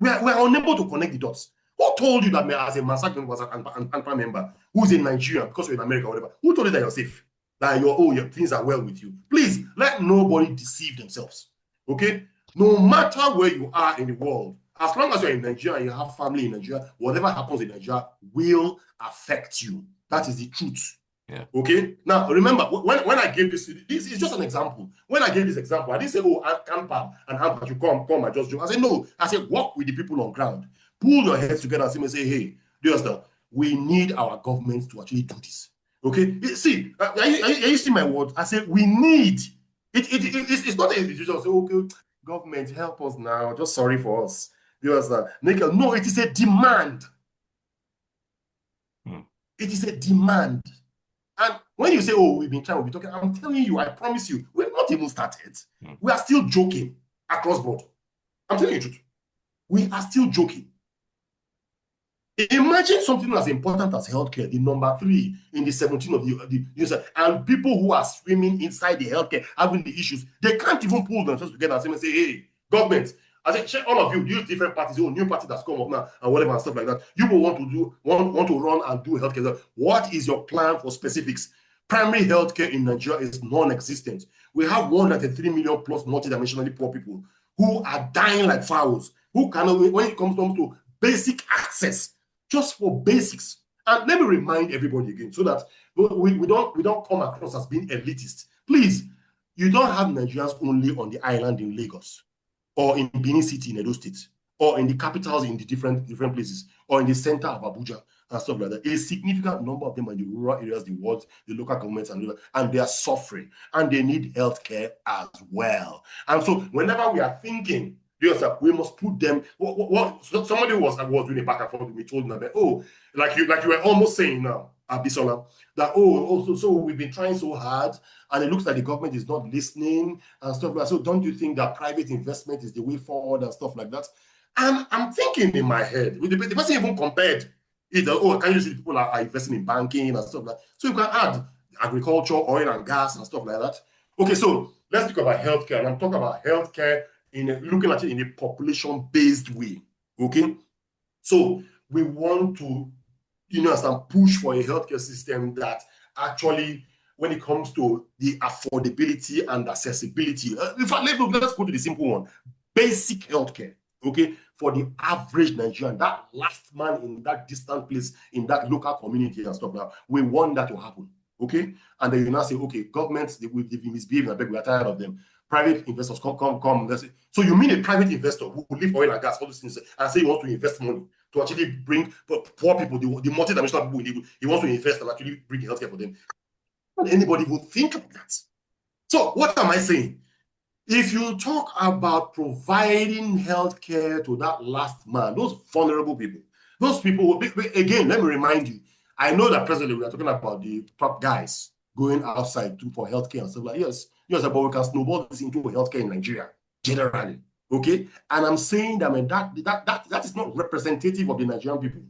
We are unable to connect the dots. Who told you that as a Masak was an ANPA member who's in Nigeria because you're in America or whatever? Who told you that you're safe? that your things are well with you. Please let nobody deceive themselves. Okay? No matter where you are in the world, as long as you're in Nigeria and you have family in Nigeria, whatever happens in Nigeria will affect you. That is the truth. Yeah. Okay. Now remember, when I gave this is just an example. When I gave this example, I didn't say, "Oh, Campa and Hampa, you come and just joke." I said, "No." I said, "Work with the people on ground. Pull your heads together and say, hey, do you understand? We need our government to actually do this." Okay. See, are you seeing my word? I said we need. It's not a institution. Say, okay, government help us now. Just sorry for us. Do you understand? No, it is a demand. It is a demand. And when you say, "Oh, we've been trying, we've been talking," I'm telling you, I promise you, we've not even started. We are still joking across board. I'm telling you the truth. We are still joking. Imagine something as important as healthcare, the number 3 in the 17 of the user, and people who are swimming inside the healthcare, having the issues, they can't even pull themselves together and say, "Hey, government." I say, all of you use different parties, new party that's come up now and whatever and stuff like that. You will want to run and do healthcare. What is your plan for specifics? Primary healthcare in Nigeria is non-existent. We have 193 million plus multidimensionally poor people who are dying like fowls, who cannot, when it comes to basic access, just for basics. And let me remind everybody again, so that we don't come across as being elitist. Please, you don't have Nigerians only on the island in Lagos, or in Benin City in Edo State, or in the capitals in the different places, or in the center of Abuja and stuff like that. A significant number of them are in the rural areas, the wards, the local governments, and they are suffering, and they need healthcare as well. And so whenever we are thinking, we must put them. Somebody was doing a back and forth with me, told me that, "Oh, like you were almost saying now, Abisola, that so we've been trying so hard, and it looks like the government is not listening and stuff like that. So don't you think that private investment is the way forward and stuff like that?" And I'm thinking in my head, the person even compared it. Can you see people are investing in banking and stuff like that? So you can add agriculture, oil and gas and stuff like that. Okay, so let's talk about healthcare, and I'm talking about healthcare looking at it in a population-based way. Okay, so we want to, push for a healthcare system that actually, when it comes to the affordability and accessibility, in fact, let's go to the simple one: basic healthcare. Okay, for the average Nigerian, that last man in that distant place, in that local community and stuff like that, we want that to happen. Okay, and then you now say, "Okay, governments, they've been misbehaving. I beg, we are tired of them. Private investors, come." So you mean a private investor who will leave oil and gas, all these things, and say he wants to invest money to actually bring poor people, the multidimensional people, he wants to invest and actually bring healthcare for them? Not anybody would think of that. So what am I saying? If you talk about providing healthcare to that last man, those vulnerable people, those people, again, let me remind you, I know that presently we are talking about the top guys going outside for healthcare and stuff like that. Yes, but we can snowball this into healthcare in Nigeria generally. Okay, and I'm saying that, that is not representative of the Nigerian people.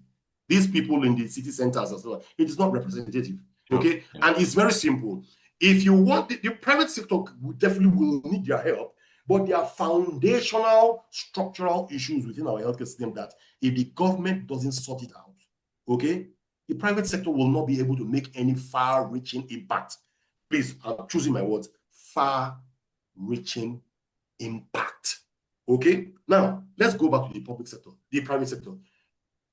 These people in the city centers as well, it is not representative. Okay, yeah. And it's very simple. If you want the private sector, definitely will need their help, but there are foundational structural issues within our healthcare system that if the government doesn't sort it out, okay, the private sector will not be able to make any far-reaching impact. Please, I'm choosing my words: far-reaching impact. Okay, now let's go back to the public sector, the private sector.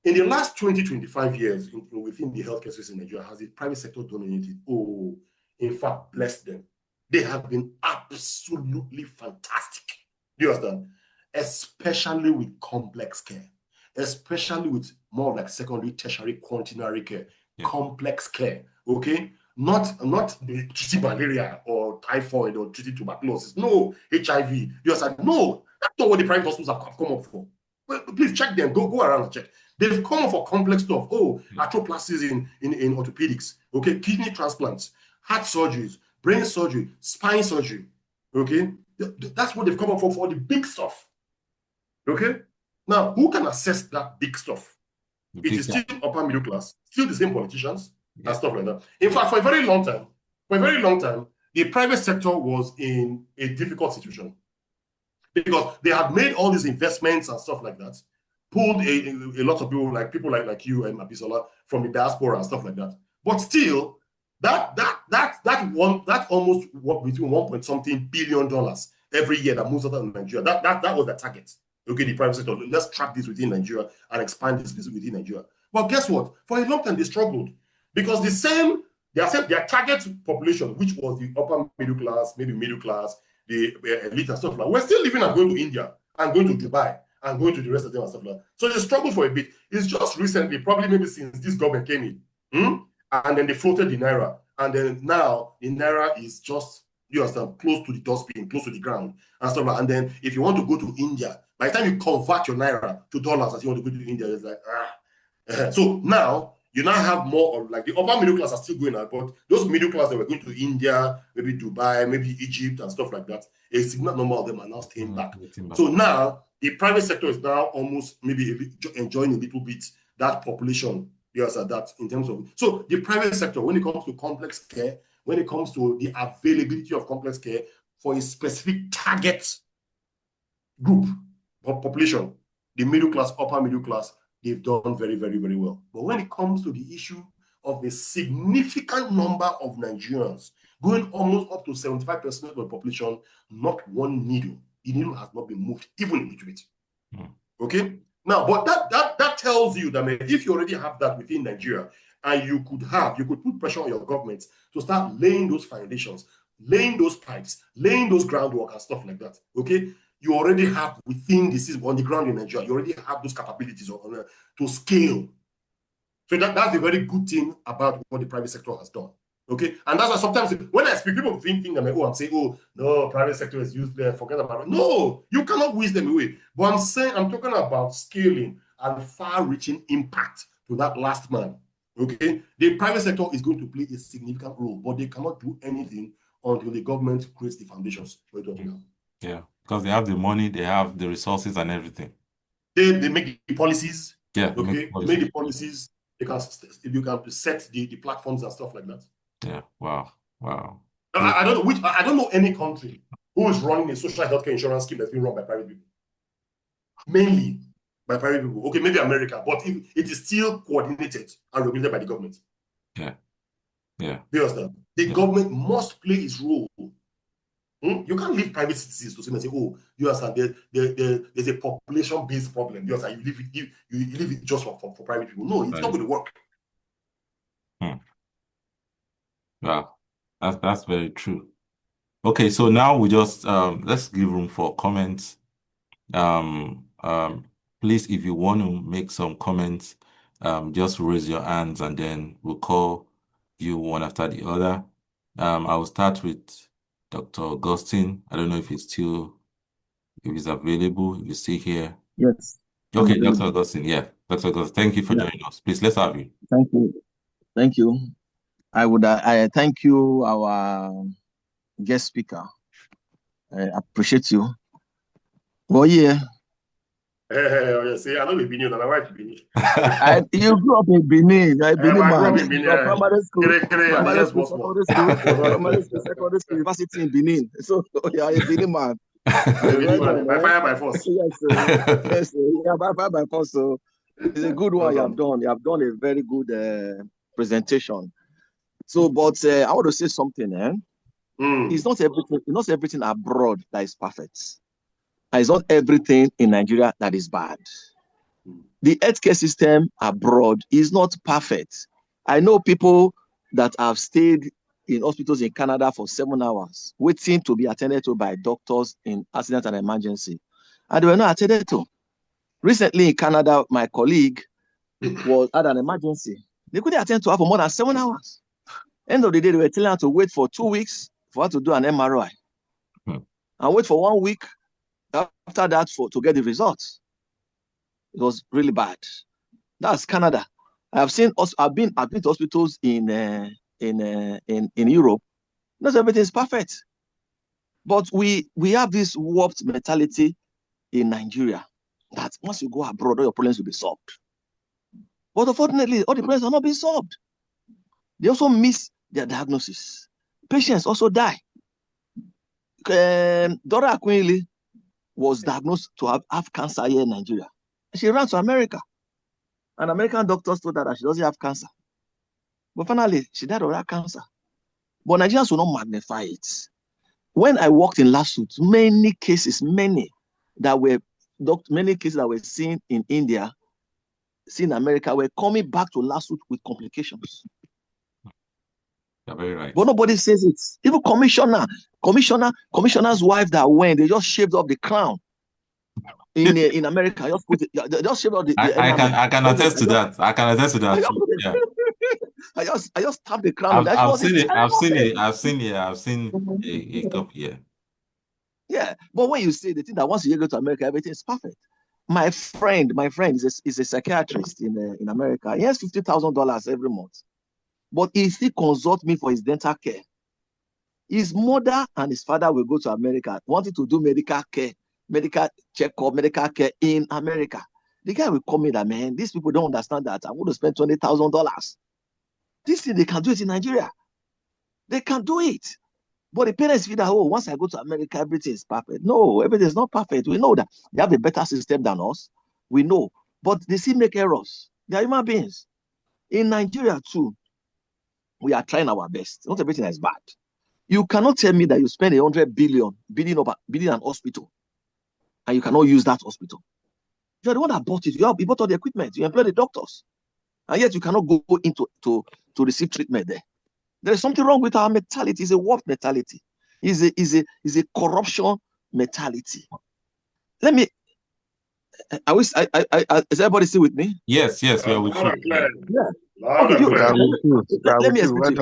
In the last 20-25 years, within the healthcare system in Nigeria, has the private sector done anything? Oh, in fact, bless them. They have been absolutely fantastic. Do you understand? Especially with complex care, especially with more like secondary, tertiary, quaternary care, complex care. Okay, not treating malaria or typhoid or treating tuberculosis. No, HIV. You understand? No, that's not what the private hospitals have come up for. Well, please check them. Go around and check. They've come up for complex stuff. Oh, arthroplasties in orthopedics. Okay, kidney transplants, heart surgeries, brain surgery, spine surgery. Okay, that's what they've come up for the big stuff. Okay, now who can assess that big stuff? It is still upper middle class, still the same politicians and stuff like that. In fact, for a very long time, the private sector was in a difficult situation because they had made all these investments and stuff like that, pulled a lot of people like you and Abisola from the diaspora and stuff like that. But still, That almost between 1 point something billion dollars every year that moves out of Nigeria. That was the target. Okay, the private sector. Let's trap this within Nigeria and expand this within Nigeria. But guess what? For a long time they struggled because their target population, which was the upper middle class, maybe middle class, the elite and stuff like, we're still living and going to India and going to Dubai and going to the rest of them and stuff like that. So they struggled for a bit. It's just recently, probably maybe since this government came in, and then they floated the naira, and then now the naira is just, you understand, close to the dustbin, close to the ground and stuff like that. And then if you want to go to India, by the time you convert your naira to dollars as you want to go to India, it's like so now you now have more of like the upper middle class are still going out, but those middle class that were going to India, maybe Dubai, maybe Egypt and stuff like that, a significant number of them are now staying back. So now the private sector is now almost maybe enjoying a little bit that population. Yes, that in terms of, so the private sector, when it comes to complex care, when it comes to the availability of complex care for a specific target group of population, the middle class, upper middle class, they've done very, very, very well. But when it comes to the issue of a significant number of Nigerians, going almost up to 75% of the population, not one needle, the needle has not been moved, even a little bit. Okay? Now, but that tells you that if you already have that within Nigeria, and you could put pressure on your government to start laying those foundations, laying those pipes, laying those groundwork and stuff like that. Okay, you already have within the system on the ground in Nigeria, you already have those capabilities to scale. So that's a very good thing about what the private sector has done. Okay, and that's why sometimes when I speak, people think that I'm saying, oh no, private sector is useless, forget about it. No, you cannot whisk them away. But I'm talking about scaling and far-reaching impact to that last man. Okay, the private sector is going to play a significant role, but they cannot do anything until the government creates the foundations for it to happen. Yeah, because they have the money, they have the resources and everything. They make the policies. Yeah, okay, make the policies. You can set the platforms and stuff like that. Yeah. Wow. I don't know any country who is running a social healthcare insurance scheme that's been run by private people. Mainly by private people. Okay, maybe America, but it is still coordinated and regulated by the government. Yeah. Do you understand? The government must play its role. You can't leave private citizens to say, oh, you understand, there's a population-based problem. You understand, you leave it just for private people. No, it's not going to work. Wow, that's very true. Okay, so now we just let's give room for comments. Please, if you want to make some comments, just raise your hands and then we'll call you one after the other. I will start with Dr. Augustine. I don't know if he's available, if you see here. Yes. Okay, Dr. Augustine. Yeah, Dr. Augustine, thank you for joining us. Please, let's have you. Thank you. I thank you, our guest speaker. I appreciate you. Well, yeah. See, I know the Benin, and my wife Benin. You grew up in Benin. I grew up in Benin. Primary school, secondary school, university in Benin. So you're a Benin man. By fire, by force. Yes, by fire, by force. So it's a good one you have done. You have done a very good presentation. So, but I want to say something. It's not everything abroad that is perfect. It's not everything in Nigeria that is bad. The healthcare system abroad is not perfect. I know people that have stayed in hospitals in Canada for 7 hours, waiting to be attended to by doctors in accident and emergency, and they were not attended to. Recently in Canada, my colleague had an emergency. They couldn't attend to her for more than 7 hours. End of the day, they were telling her to wait for 2 weeks for her to do an MRI, and wait for 1 week after that to get the results. It was really bad. That's Canada. I've been to hospitals in Europe. Not everything is perfect, but we have this warped mentality in Nigeria that once you go abroad, all your problems will be solved. But unfortunately, all the problems are not being solved. They also miss their diagnosis. Patients also die. Dora Akwili was diagnosed to have cancer here in Nigeria. She ran to America. And American doctors told her that she doesn't have cancer. But finally, she died of that cancer. But Nigerians will not magnify it. When I worked in lawsuits, many cases that were seen in India, seen in America, were coming back to lawsuit with complications. You're very right. But nobody says it. Even commissioner's wife that went, they just shaved off the crown. In America, just shaved off the I can attest to that. I can attest to that too. Yeah. I just tapped the crown. I've seen it. I've seen a couple. Yeah. Yeah, but when you say the thing that once you go to America, everything is perfect. My friend is a psychiatrist in America. He has $50,000 every month, but he still consults me for his dental care. His mother and his father will go to America wanting to do medical care, medical checkup, medical care in America. The guy will call me that, man, these people don't understand that I'm going to spend $20,000. This thing, they can do it in Nigeria. They can do it. But the parents feel that, oh, once I go to America, everything is perfect. No, everything is not perfect. We know that they have a better system than us. We know. But they still make errors. They are human beings. In Nigeria, too, we are trying our best. Not everything is bad. You cannot tell me that you spend 100 billion building an hospital and you cannot use that hospital. You are the one that bought it. You bought all the equipment. You employ the doctors. And yet you cannot go into to receive treatment there. There is something wrong with our mentality. It's a warped mentality. It's a corruption mentality. Let me. Is everybody still with me? Yes, we are with you. Yeah. Let me explain.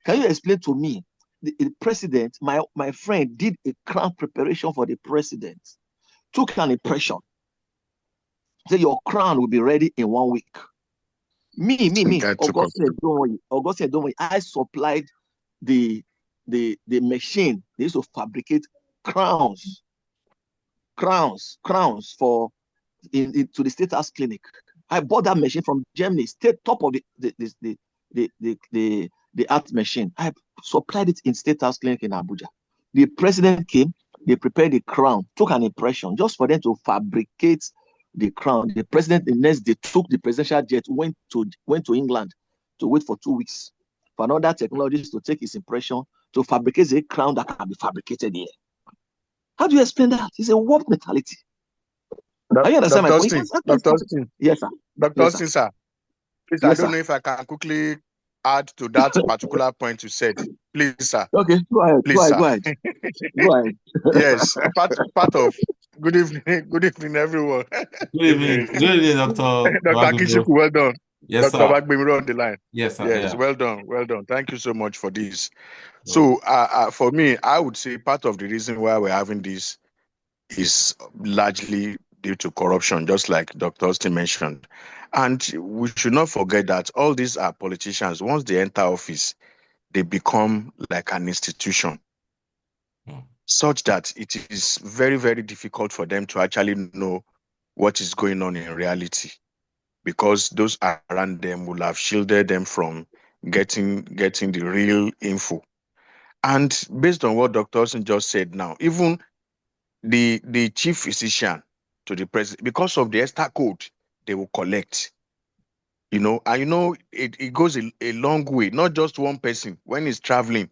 Can you explain to me? The president, my friend, did a crown preparation for the president. Took an impression. Say your crown will be ready in 1 week. Me. August said, don't worry. I supplied the machine. They used to fabricate crowns for to the State House Clinic. I bought that machine from Germany, top of the art machine. I supplied it in State House Clinic in Abuja. The president came, they prepared the crown, took an impression just for them to fabricate the crown. The president, the next day, took the presidential jet, went to England to wait for 2 weeks for another technologist to take his impression to fabricate a crown that can be fabricated here. How do you explain that? It's a warped mentality. Are you understand my point? Dr. Austin. Yes, sir. Dr. Austin, sir. Please, yes, I don't know if I can quickly add to that particular point you said. Please, sir. Okay, go ahead. Please, go ahead. Yes, part of. Good evening, everyone. Good evening, Dr. Dr. Kishiku, well done. Yes, Dr. Bagbemi on the line. Yes, sir. Yes, well done. Thank you so much for this. So, for me, I would say part of the reason why we're having this is largely due to corruption, just like Dr. Austin mentioned. And we should not forget that all these are politicians. Once they enter office, they become like an institution, such that it is very, very difficult for them to actually know what is going on in reality, because those around them will have shielded them from getting the real info. And based on what Dr. Austin just said now, even the chief physician to the president, because of the ESTA code they will collect, and it goes a long way, not just one person. When he's traveling,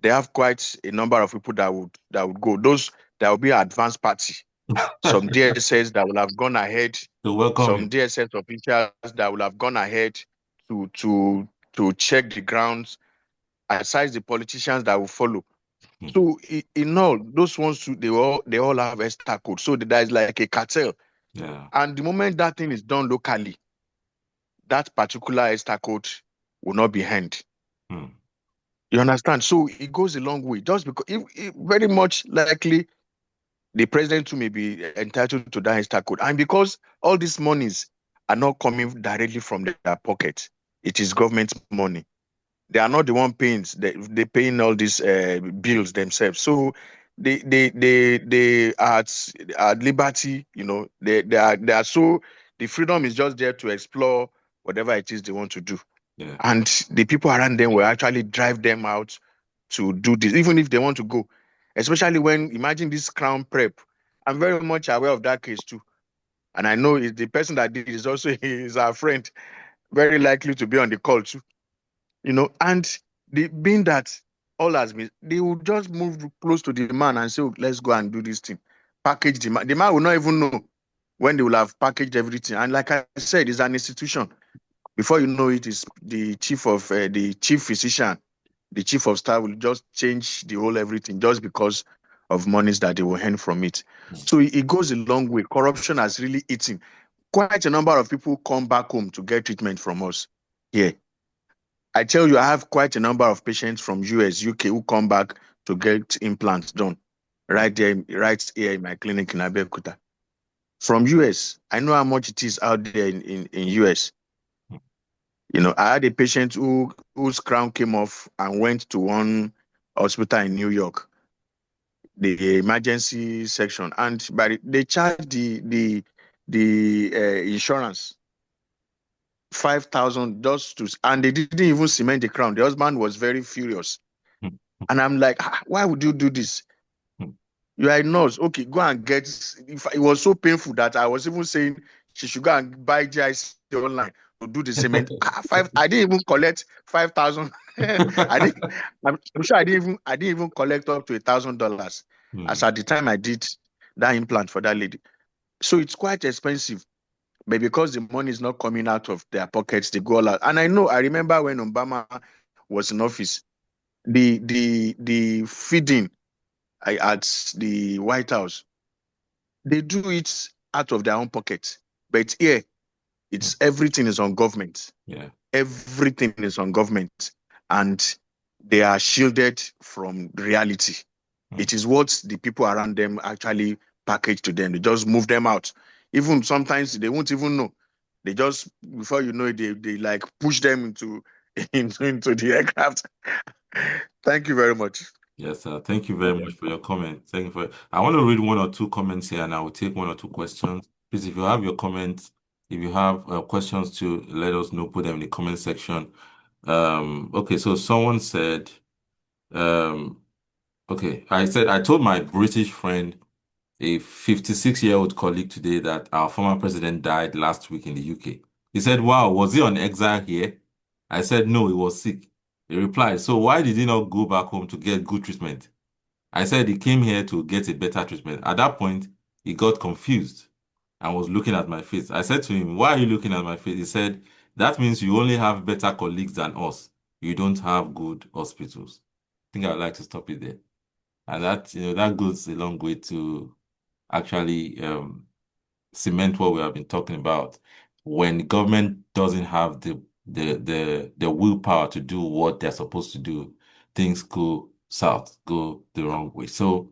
they have quite a number of people that would go. Those that will be advanced party. Some DSS that will have gone ahead to welcome some him. DSS officials that will have gone ahead to check the grounds, aside the politicians that will follow. So in all, those ones too, they all have ESTA code. So there is like a cartel. Yeah. And the moment that thing is done locally, that particular ESTA code will not be handed. You understand? So it goes a long way. Just because it very much likely the president too may be entitled to that ESTA code. And because all these monies are not coming directly from their pocket, it is government money. They are not the one paying. They paying all these bills themselves. So they are at liberty. They are so the freedom is just there to explore whatever it is they want to do. Yeah. And the people around them will actually drive them out to do this, even if they want to go. Especially when, imagine this crown prep. I'm very much aware of that case too. And I know the person that did it is our friend, very likely to be on the call too. And being that all has been, they will just move close to the man and say, oh, let's go and do this thing. Package the man. The man will not even know when they will have packaged everything. And like I said, it's an institution. Before you know it, is the chief physician, the chief of staff will just change the whole everything just because of monies that they will earn from it. So it goes a long way. Corruption has really eaten. Quite a number of people come back home to get treatment from us here. I tell you, I have quite a number of patients from US, UK who come back to get implants done right there, right here in my clinic in Abeokuta. From US, I know how much it is out there in US. You know, I had a patient whose crown came off and went to one hospital in New York, the emergency section, and they charged the insurance 5,000 just to, and they didn't even cement the crown. The husband was very furious, and I'm like, why would you do this? You are a nurse, okay? Go and get. It was so painful that I was even saying she should go and buy GIC online to do the cement. I didn't even collect 5,000. I'm sure I didn't even collect up to $1,000 as at the time I did that implant for that lady. So it's quite expensive, but because the money is not coming out of their pockets, they go all out. And I remember when Obama was in office, the feeding at the White House, they do it out of their own pocket. But here, it's everything is on government. Yeah. Everything is on government, and they are shielded from reality. It is what the people around them actually package to them. They just move them out. Even sometimes they won't even know. They just, before you know it, they like push them into the aircraft. Thank you very much. Yes, sir. Thank you very much for your comment. Thank you for. I want to read one or two comments here, and I will take one or two questions. Please, if you have your comments, if you have questions to let us know, put them in the comment section. Okay, so someone said, okay, I told my British friend, a 56-year-old colleague today, that our former president died last week in the UK. He said, wow, was he on exile here? I said, no, he was sick. He replied, so why did he not go back home to get good treatment? I said he came here to get a better treatment. At that point, he got confused and was looking at my face. I said to him, why are you looking at my face? He said, that means you only have better colleagues than us. You don't have good hospitals. I think I'd like to stop it there. And that goes a long way to actually cement what we have been talking about. When government doesn't have the willpower to do what they're supposed to do, things go south, go the wrong way. So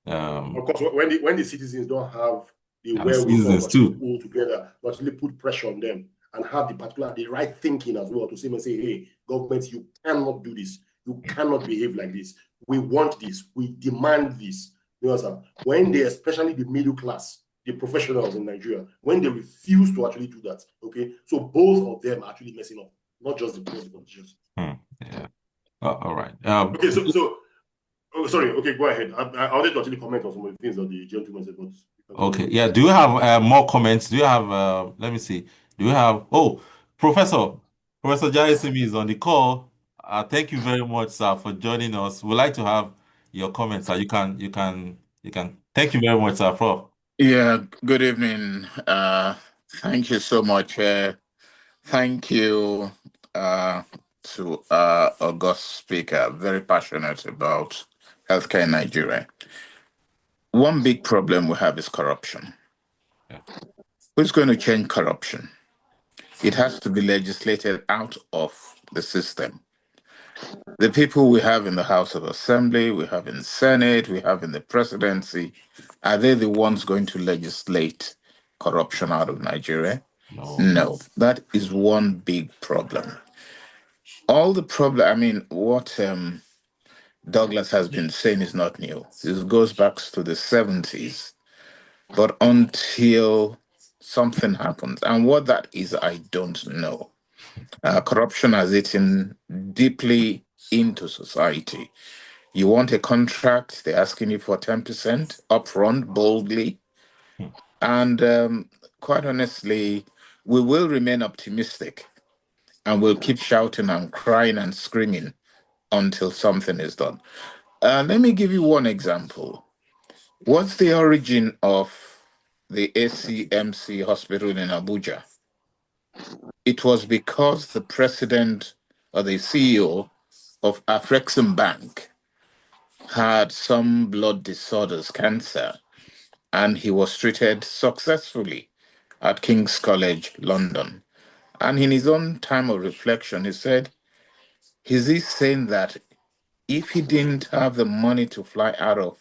of course, when the citizens don't have the and wherewithal citizens to too. pull together, to actually put pressure on them and have the right thinking as well to say, hey, government, you cannot do this. You cannot behave like this. We want this. We demand this. You know, sir? When they, especially the middle class, the professionals in Nigeria, when they refuse to actually do that, okay, so both of them are actually messing up, not just the politicians. Yeah. All right. Okay, so oh, sorry. Okay, go ahead. I wanted to actually comment on some of the things that the gentleman said. Okay. Yeah. Do you have more comments? Do you have? Let me see. Do you have? Oh, Professor Jai Simi is on the call. Thank you very much, sir, for joining us. We'd like to have your comments, sir. You can. Thank you very much, sir, Prof. Yeah. Good evening. Thank you so much. Thank you to August speaker. Very passionate about healthcare in Nigeria. One big problem we have is corruption. Yeah. Who's going to change corruption? It has to be legislated out of the system. The people we have in the House of Assembly, we have in the Senate, we have in the presidency, are they the ones going to legislate corruption out of Nigeria? No. That is one big problem. All the problem, I mean, what Douglas has been saying is not new. This goes back to the 70s. But until something happens, and what that is, I don't know. Corruption has eaten deeply into society. You want a contract, they're asking you for 10% upfront, boldly. And quite honestly, we will remain optimistic and we'll keep shouting and crying and screaming until something is done. Let me give you one example. What's the origin of the ACMC hospital in Abuja? It was because the president or the CEO of Afrexim Bank had some blood disorders, cancer, and he was treated successfully at King's College, London. And in his own time of reflection, he said, is he saying that if he didn't have the money to fly out of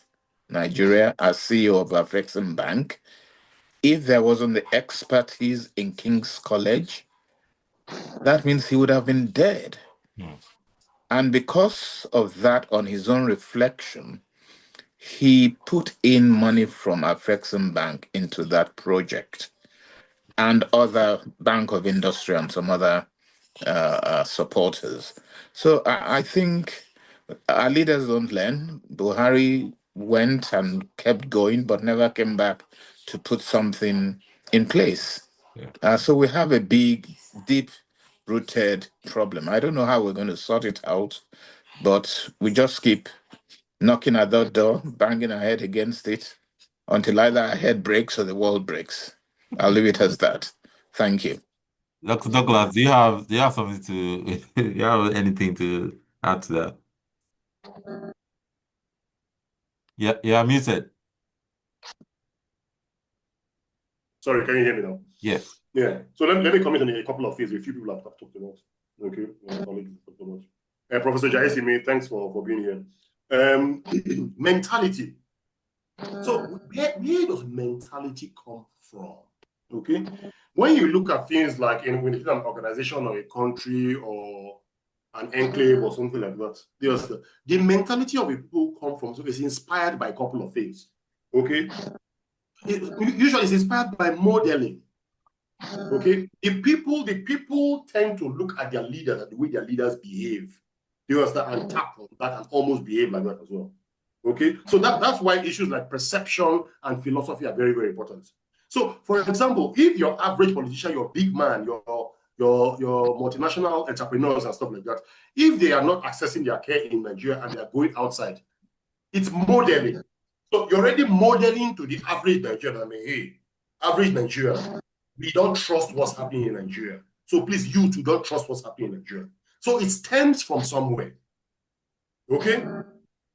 Nigeria as CEO of Afrexim Bank, if there wasn't the expertise in King's College, that means he would have been dead. Yeah. And because of that, on his own reflection, he put in money from Afrexim Bank into that project and other Bank of Industry and some other supporters. So I think our leaders don't learn. Buhari went and kept going, but never came back to put something in place. Yeah. So we have a big, deep-rooted problem. I don't know how we're going to sort it out, but we just keep knocking at that door, banging our head against it until either our head breaks or the wall breaks. I'll leave it as that. Thank you. Dr. Douglas, do you have something to do you have anything to add to that? Yeah, muted. Sorry, can you hear me now? Yes. Yeah. So let me comment on a couple of things a few people have talked about. Okay. Professor Jaisime, thanks for being here. Mentality. So where does mentality come from? Okay. When you look at things like when it's an organization or a country or an enclave or something like that, the mentality of people come from, so it's inspired by a couple of things. Okay. Usually it's inspired by modeling. Okay. The people tend to look at their leaders and the way their leaders behave. You understand? And tap on that and almost behave like that as well. Okay. So that's why issues like perception and philosophy are very, very important. So, for example, if your average politician, your big man, your multinational entrepreneurs and stuff like that, if they are not accessing their care in Nigeria and they are going outside, it's modeling. So you're already modeling to the average Nigerian. I mean, hey, average Nigerian, we don't trust what's happening in Nigeria. So please, you too don't trust what's happening in Nigeria. So it stems from somewhere. Okay?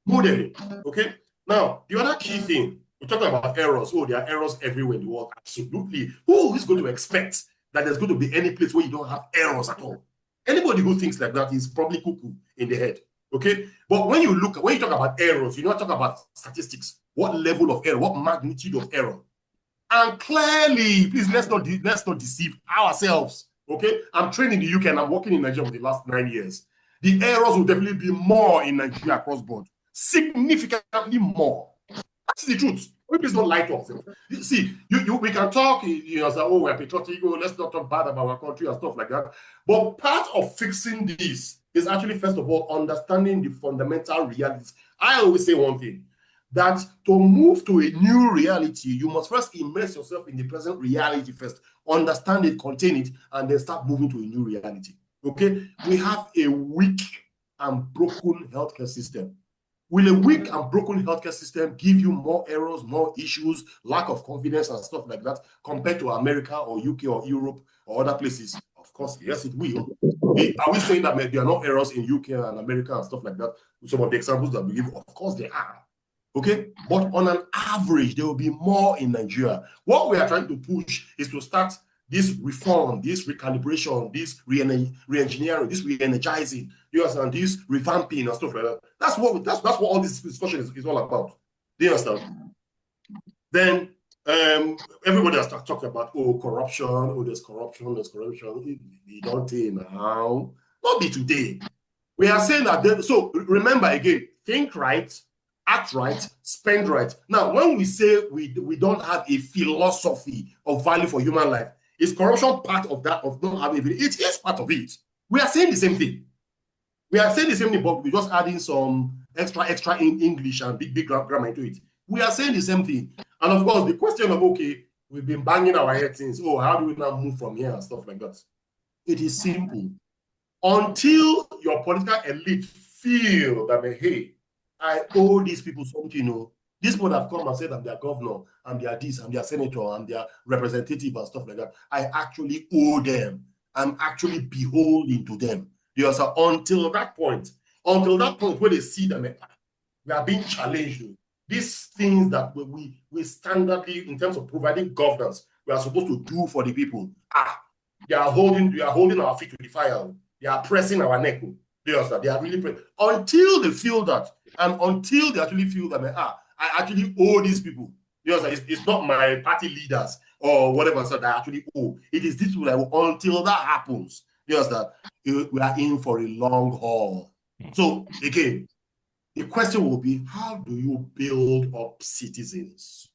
Modeling. Okay? Now, the other key thing, we're talking about errors. Oh, there are errors everywhere in the world. Absolutely. Who is going to expect that there's going to be any place where you don't have errors at all? Anybody who thinks like that is probably cuckoo in the head. Okay? But when you talk about errors, you're not talking about statistics. What level of error, what magnitude of error? And clearly, please, let's not deceive ourselves. Okay? I'm trained in the UK and I'm working in Nigeria for the last 9 years. The errors will definitely be more in Nigeria across board. Significantly more. That's the truth. Please don't lie to ourselves. You see, we can talk, say, oh, we're patriotic, let's not talk bad about our country and stuff like that. But part of fixing this is actually, first of all, understanding the fundamental realities. I always say one thing, that to move to a new reality, you must first immerse yourself in the present reality first, understand it, contain it, and then start moving to a new reality. Okay? We have a weak and broken healthcare system. Will a weak and broken healthcare system give you more errors, more issues, lack of confidence and stuff like that compared to America or UK or Europe or other places? Of course, yes, it will. Are we saying that there are no errors in UK and America and stuff like that? Some of the examples that we give, of course they are. Okay? But on an average, there will be more in Nigeria. What we are trying to push is to start this reform, this recalibration, this re-engineering, this re-energizing, you understand, this revamping and stuff like that. That's what all this discussion is all about. Do you understand? Then everybody has talked about, oh, corruption, oh, there's corruption. You don't say now. Not be today. We are saying that, so remember again, think right, act right, spend right. Now, when we say we don't have a philosophy of value for human life, is corruption part of that, of not having it? It is part of it. We are saying the same thing. We are saying the same thing, but we're just adding some extra in English and big grammar into it. We are saying the same thing. And of course, the question of, okay, we've been banging our heads since, oh, how do we now move from here and stuff like that? It is simple. Until your political elite feel that, hey, I owe these people something, you know. These people have come and said I'm their governor, I'm their this, I'm their senator, I'm their representative and stuff like that. I actually owe them. I'm actually beholden to them. Because until that point where they see them, we are being challenged. These things that we standardly, in terms of providing governance, we are supposed to do for the people. They are holding our feet to the fire. They are pressing our neck. They are really pressing. Until they feel that, and until they actually feel that, I actually owe these people. It's not my party leaders or whatever that I actually owe. It is this people until that happens. We are in for a long haul. So again, the question will be, how do you build up citizens?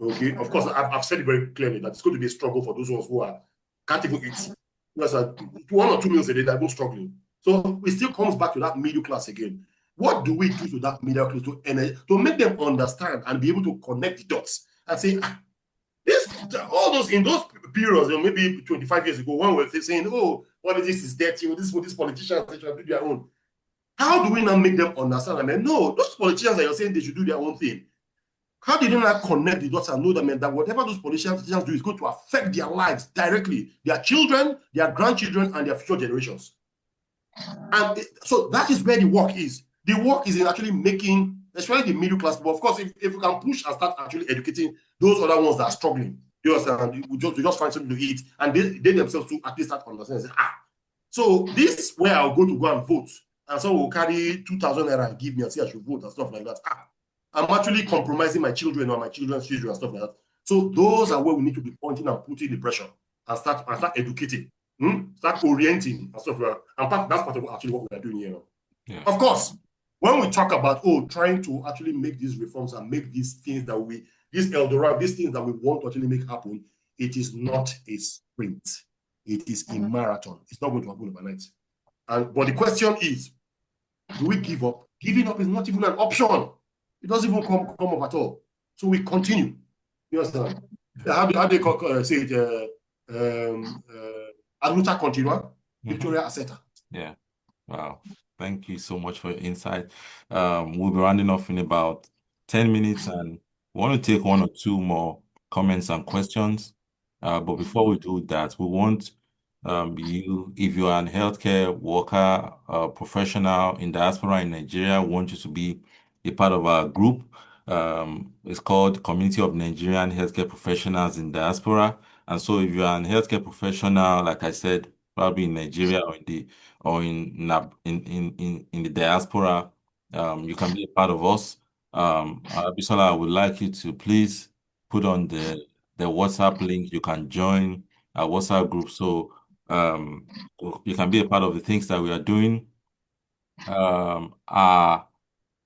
Okay, of course, I've said it very clearly that it's going to be a struggle for those ones who can't even eat. Because 1 or 2 meals a day, they're both struggling. So it still comes back to that middle class again. What do we do to that middle class to make them understand and be able to connect the dots and say, all those in those periods, maybe 25 years ago, when we were saying, oh, politics is dirty, this is what these politicians they should do their own. How do we now make them understand? No, those politicians that you're saying they should do their own thing. How did they not connect the dots and know that whatever those politicians do is going to affect their lives directly, their children, their grandchildren, and their future generations? And so that is where the work is. The work is in actually making, especially the middle class people. Of course, if we can push and start actually educating those other ones that are struggling, you understand, we just find something to eat, and they themselves to at least start understanding. So this is where I'll go and vote, and someone will carry 2,000 naira and give me and say I should vote and stuff like that. I'm actually compromising my children or my children's children and stuff like that. So those are where we need to be pointing and putting the pressure and start educating, start orienting and stuff like that. And that's part of actually what we are doing here now. Yeah. Of course, when we talk about trying to actually make these reforms and make these things that these Eldorado, these things that we want to actually make happen, it is not a sprint. It is a marathon. It's not going to happen overnight. But the question is, do we give up? Giving up is not even an option. It doesn't even come up at all. So we continue. You understand? How they say it? Ad luta continua, Victoria Asceta. Yeah. Wow. Thank you so much for your insight. We'll be rounding off in about 10 minutes, and we want to take 1 or 2 more comments and questions. But before we do that, we want if you are a healthcare worker, professional in diaspora in Nigeria, we want you to be a part of our group. It's called Community of Nigerian Healthcare Professionals in Diaspora. And so if you are a healthcare professional, like I said, probably in Nigeria or in the diaspora, you can be a part of us. Bisola, I would like you to please put on the WhatsApp link. You can join our WhatsApp group, so you can be a part of the things that we are doing. Our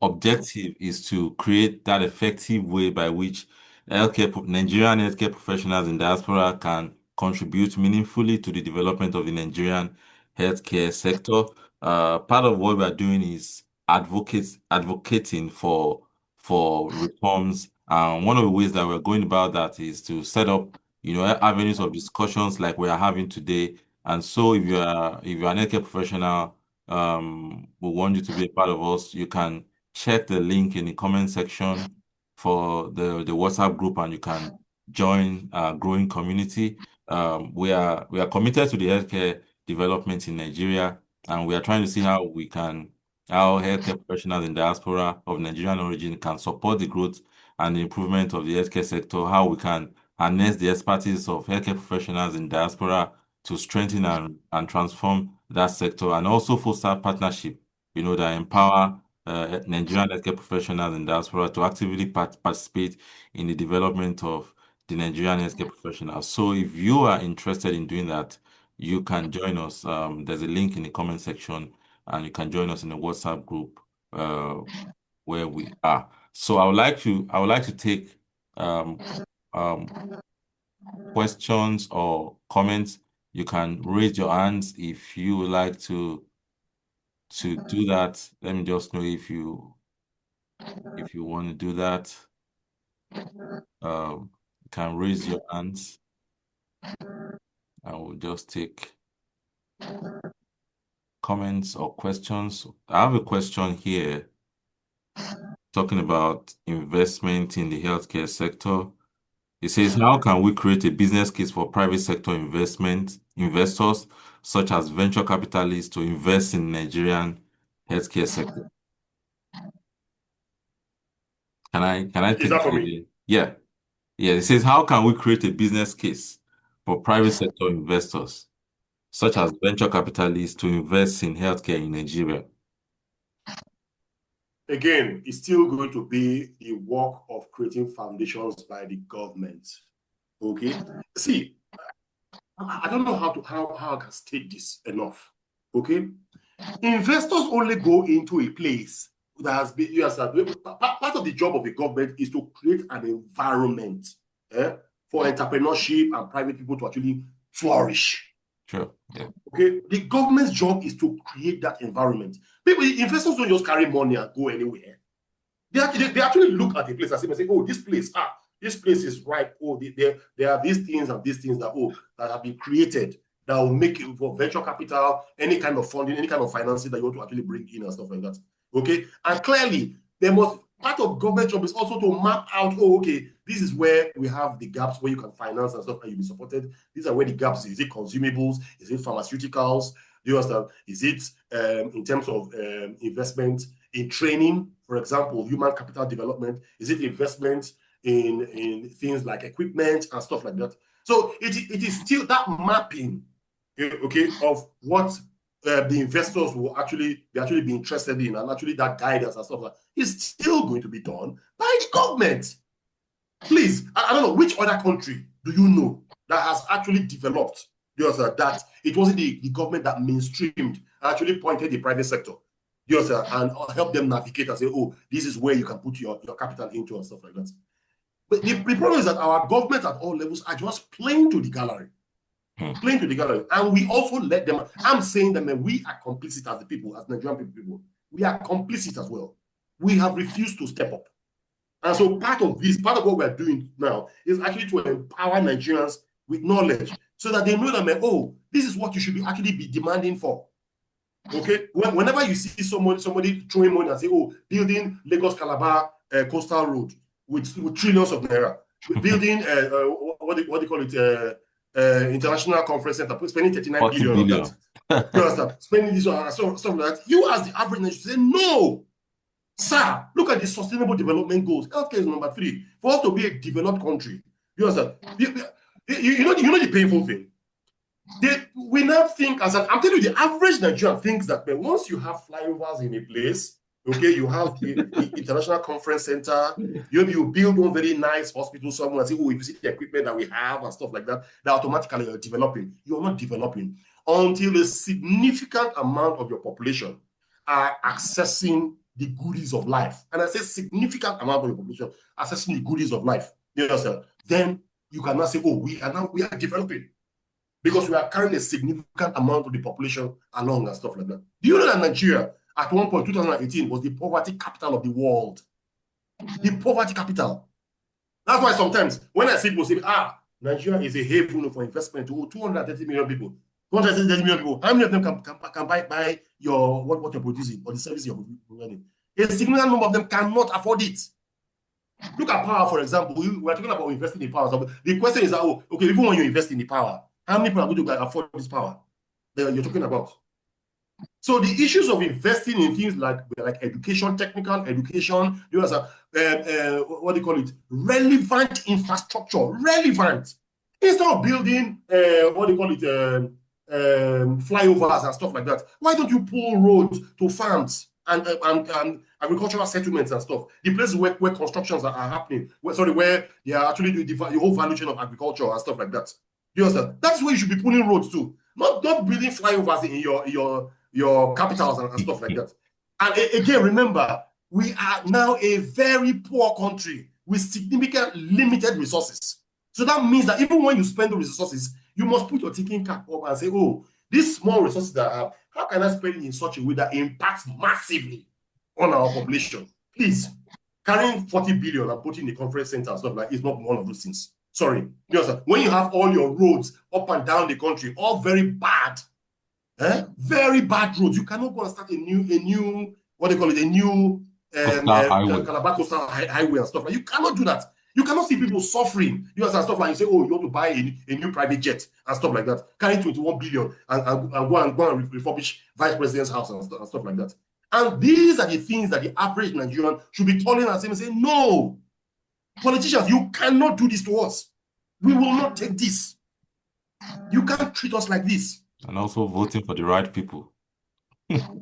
objective is to create that effective way by which Nigerian healthcare professionals in diaspora can contribute meaningfully to the development of the Nigerian healthcare sector. Part of what we are doing is advocating for reforms. One of the ways that we're going about that is to set up, avenues of discussions like we are having today. And so if you're an healthcare professional, we want you to be a part of us. You can check the link in the comment section for the WhatsApp group, and you can join our growing community. We are committed to the healthcare development in Nigeria, and we are trying to see how healthcare professionals in diaspora of Nigerian origin can support the growth and the improvement of the healthcare sector, how we can harness the expertise of healthcare professionals in diaspora to strengthen and transform that sector, and also foster partnership, that empower Nigerian healthcare professionals in diaspora to actively participate in the development of the Nigerian healthcare professionals. So if you are interested in doing that, you can join us. There's a link in the comment section, and you can join us in the WhatsApp group where we are. So I would like to take questions or comments. You can raise your hands if you would like to do that. Let me just know if you want to do that. You can raise your hands. I will just take comments or questions. I have a question here talking about investment in the healthcare sector. It says, how can we create a business case for private sector investors, such as venture capitalists, to invest in Nigerian healthcare sector? Can I Is take that for me? the, yeah. Yeah, it says, how can we create a business case for private sector investors, such as venture capitalists, to invest in healthcare in Nigeria? Again, it's still going to be the work of creating foundations by the government. Okay. See, I don't know how I can state this enough. Okay. Investors only go into a place that has been, part of the job of the government is to create an environment for entrepreneurship and private people to actually flourish. Sure. Yeah. Okay. The government's job is to create that environment. Investors don't just carry money and go anywhere. They actually look at a place and say, oh, this place is right. Oh, there are these things and these things that have been created that will make it for venture capital, any kind of funding, any kind of financing that you want to actually bring in and stuff like that. Okay. And clearly, part of government job is also to map out, oh, okay, this is where we have the gaps where you can finance and stuff and you'll be supported. These are where the gaps is. It consumables? Is it pharmaceuticals? Do you understand? Is it in terms of investment in training, for example, human capital development? Is it investment in things like equipment and stuff like that? So it is still that mapping, okay, of what the investors will actually be interested in, and actually that guidance and stuff like that is still going to be done by the government. Please, I don't know which other country do you know that has actually developed that it wasn't the government that mainstreamed, actually pointed the private sector, and help them navigate and say, oh, this is where you can put your capital into and stuff like that. But the problem is that our government at all levels are just playing to the gallery. Playing to the gallery. And we also let them, I'm saying that, man, we are complicit as the people, as Nigerian people. We are complicit as well. We have refused to step up. And so part of what we're doing now is actually to empower Nigerians with knowledge so that they know that, man, oh, this is what you should actually be demanding for. Okay? Whenever you see somebody throwing money and say, oh, building Lagos-Calabar coastal road with trillions of naira, building, what do you call it, international conference center, spending 39 billion on that. You understand? Spending this on stuff like that. You as the average nation say, no, sir, look at the sustainable development goals. Healthcare is number 3. For us to be a developed country, you understand? You know the painful thing. We now think, I'm telling you, the average Nigerian thinks that once you have flyovers in a place, okay, you have the international conference center, you build one very nice hospital somewhere and say, oh, if you see the equipment that we have and stuff like that, that automatically you're developing. You're not developing until a significant amount of your population are accessing the goodies of life. And I say significant amount of your population accessing the goodies of life. You understand? Then you cannot say, oh, we are developing, because we are carrying a significant amount of the population along and stuff like that. Do you know that Nigeria, at one point, 2018, was the poverty capital of the world? The poverty capital. That's why sometimes when I see people say, Nigeria is a haven for investment to 230 million people. 230 million people. How many of them can buy your what you're producing or the service you're providing? A significant number of them cannot afford it. Look at power, for example. We're talking about investing in power. So the question is that, okay, even when you invest in the power, how many people are going to afford this power that you're talking about? So the issues of investing in things like education, technical education, what do you call it? Relevant infrastructure, relevant. Instead of building, flyovers and stuff like that, why don't you pull roads to farms and agricultural settlements and stuff? The places where constructions are happening, where they are actually doing the whole value chain of agriculture and stuff like that. You understand? That's where you should be pulling roads to, not building flyovers in your capitals and stuff like that. And again, remember, we are now a very poor country with significant limited resources. So that means that even when you spend the resources, you must put your thinking cap up and say, oh, these small resources that I have, how can I spend it in such a way that impacts massively on our population? Please, carrying 40 billion and putting the conference center and stuff like that is not one of those things. Sorry. You know, when you have all your roads up and down the country, all very bad, Very bad roads. You cannot go and start a new what they call it, a new Calabar Coastal Highway and stuff. Like, you cannot do that. You cannot see people suffering. You understand stuff like you say, oh, you want to buy a new private jet and stuff like that, carry 21 billion and go and refurbish vice president's house and stuff like that. And these are the things that the average Nigerian should be calling and saying, no, politicians, you cannot do this to us. We will not take this. You can't treat us like this. And also voting for the right people.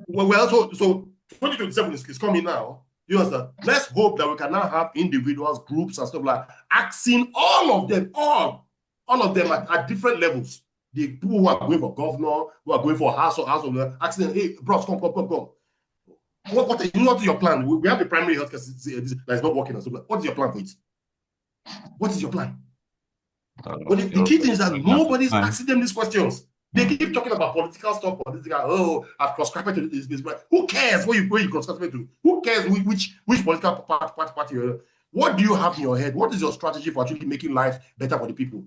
Well, so 2027 is coming now. You understand? Let's hope that we can now have individuals, groups, and stuff like asking all of them at different levels. The people who are going for governor, who are going for house of asking them, hey, bros, come. What is your plan? We have a primary health care that is not working and stuff like that. What is your plan for it? What is your plan? But the key thing is that nobody's asking them these questions. They keep talking about political stuff, oh, I've cross-carpeted to this. Who cares where you cross-carpeted to? Who cares which political party you're in? What do you have in your head? What is your strategy for actually making life better for the people?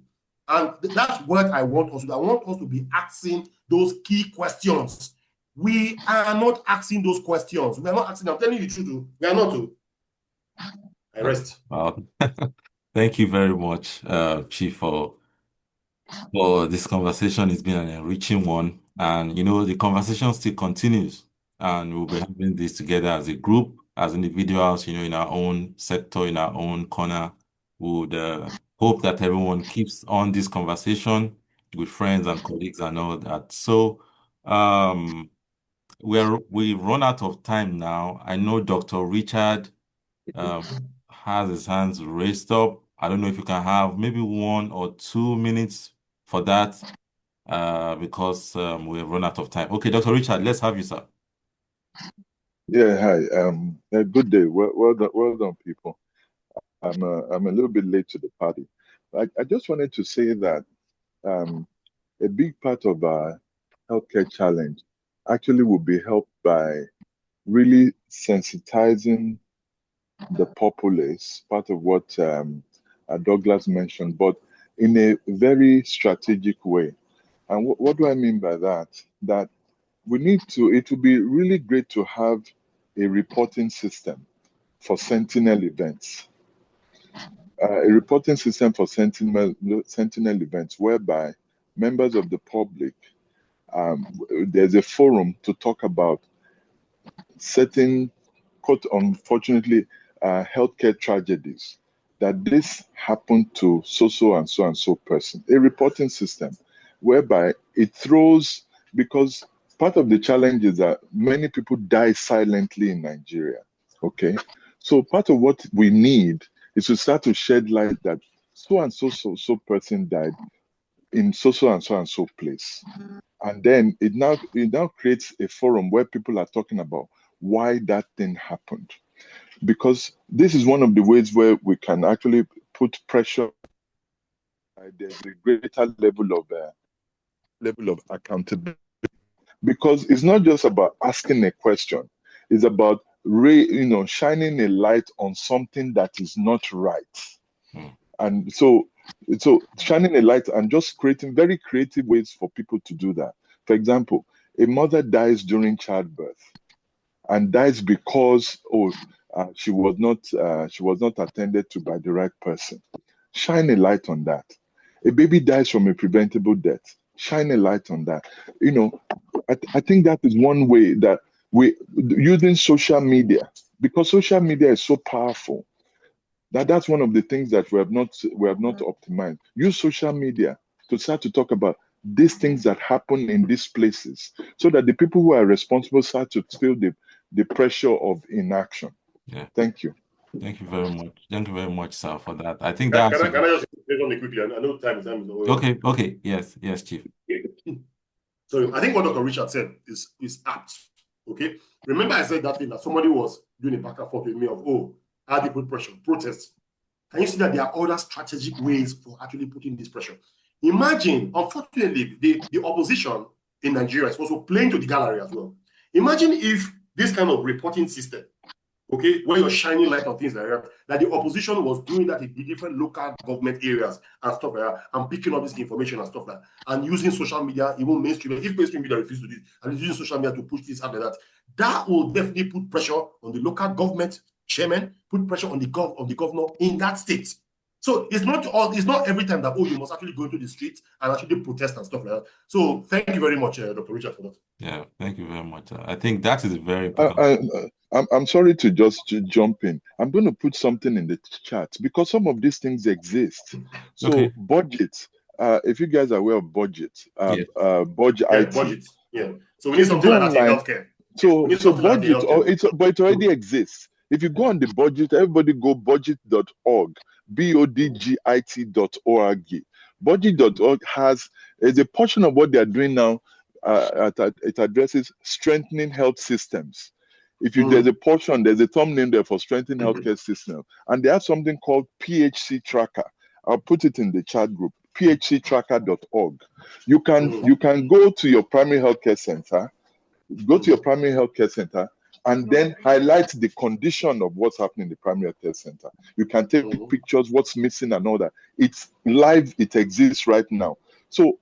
And that's what I want us to do. I want us to be asking those key questions. We are not asking those questions. We are not asking. I'm telling you the truth. We are not. I rest. Wow. Thank you very much, Chief, for this conversation. It's been an enriching one. And, the conversation still continues. And we'll be having this together as a group, as individuals, in our own sector, in our own corner. We would hope that everyone keeps on this conversation with friends and colleagues and all that. So we've run out of time now. I know Dr. Richard has his hands raised up. I don't know if you can have maybe 1 or 2 minutes for that, because we have run out of time. Okay, Dr. Richard, let's have you, sir. Yeah, hi. Good day. Well done, people. I'm a little bit late to the party. I just wanted to say that a big part of our healthcare challenge actually will be helped by really sensitizing the populace, part of what Douglas mentioned, but in a very strategic way. And what do I mean by that? That it would be really great to have a reporting system for sentinel events. A reporting system for sentinel events whereby members of the public, there's a forum to talk about certain, unfortunately, healthcare tragedies, that this happened to so and so person. A reporting system whereby it throws, because part of the challenge is that many people die silently in Nigeria. Okay, so part of what we need is to start to shed light that so and so person died in so and so place, and then it now creates a forum where people are talking about why that thing happened, because this is one of the ways where we can actually put pressure. There's a greater level of accountability, because it's not just about asking a question; it's about shining a light on something that is not right. And so shining a light and just creating very creative ways for people to do that. For example, a mother dies during childbirth and dies because she was not attended to by the right person. Shine a light on that. A baby dies from a preventable death. Shine a light on that. I think that is one way that we using social media, because social media is so powerful. That's one of the things that we have not optimized. Use social media to start to talk about these things that happen in these places, so that the people who are responsible start to feel the pressure of inaction. Yeah. Thank you. Thank you very much. Thank you very much, sir, for that. I think Can I that's just say something quickly? I know time is over. Okay. Yes, Chief. So I think what Dr. Richard said is apt. Okay. Remember I said that thing that somebody was doing a back and forth with me of, how they put pressure, protest. Can you see that there are other strategic ways for actually putting this pressure? Imagine, unfortunately, the opposition in Nigeria is also playing to the gallery as well. Imagine if this kind of reporting system okay, where you're shining light on things like that the opposition was doing that in the different local government areas and stuff like that, and picking up this information and stuff like that, and using social media, even mainstream. If mainstream media refuses to do it, and using social media to push this out like that, that will definitely put pressure on the local government chairman, put pressure on the governor in that state. So it's not every time that, oh, you must actually go into the streets and actually protest and stuff like that. So thank you very much, Dr. Richard, for that. Yeah, thank you very much. I think that is very important. I'm sorry to just jump in. I'm going to put something in the chat because some of these things exist. So Okay. budget. If you guys are aware of budget, Yeah. budget Yeah, IT. budget. Yeah. So we need If you something go like that in online, healthcare. so budget, but it already exists. If you go on the budget, everybody go budget.org, bodgit.org. Budget.org is a portion of what they are doing now. It addresses strengthening health systems. If you there's a portion, there's a thumbnail there for strengthening healthcare system, and they have something called PHC Tracker. I'll put it in the chat group. phctracker.org. You can go to your primary healthcare center. Go to your primary healthcare center and then highlight the condition of what's happening in the primary healthcare center. You can take pictures, what's missing and all that. It's live, it exists right now. So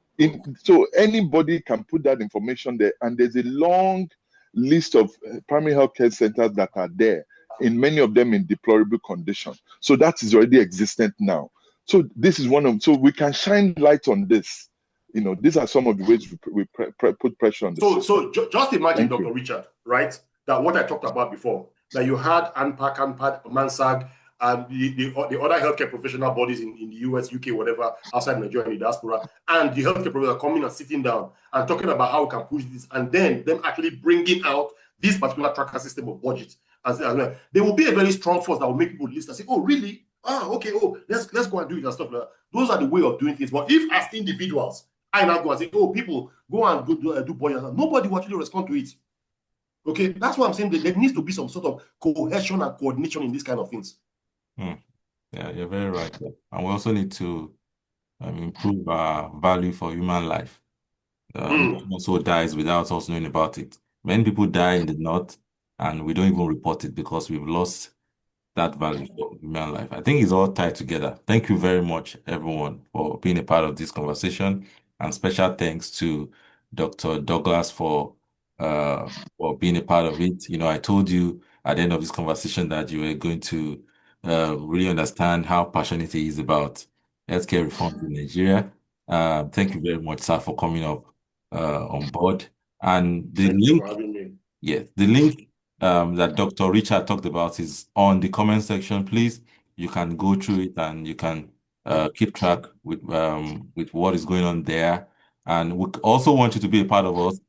anybody can put that information there, and there's a long list of primary healthcare centers that are there, in many of them in deplorable condition. So that is already existent now. So this is so we can shine light on this. These are some of the ways we put pressure on the system. So just imagine, Dr. Richard, right? That what I talked about before, that you had ANPAC, MANSAG, and the other healthcare professional bodies in the US, UK, whatever, outside Nigeria, in the diaspora, and the healthcare professionals coming and sitting down and talking about how we can push this, and then them actually bringing out this particular tracker system of budget. As well. There will be a very strong force that will make people listen and say, oh, really? Okay, let's go and do it and stuff like that. Those are the way of doing things. But if as individuals, I now go and say, oh, people, go and do budget. Nobody will actually respond to it. Okay, that's why I'm saying that there needs to be some sort of cohesion and coordination in these kind of things. Yeah, you're very right. And we also need to improve our value for human life. Also dies without us knowing about it. Many people die in the north, and we don't even report it because we've lost that value for human life. I think it's all tied together. Thank you very much, everyone, for being a part of this conversation. And special thanks to Dr. Douglas for being a part of it. I told you at the end of this conversation that you were going to really understand how passionate he is about healthcare reforms in Nigeria. Thank you very much, sir, for coming up on board. And the Thank link, you for having me. yes, the link that Dr. Richard talked about is on the comment section. Please, you can go through it and you can keep track with what is going on there. And we also want you to be a part of us,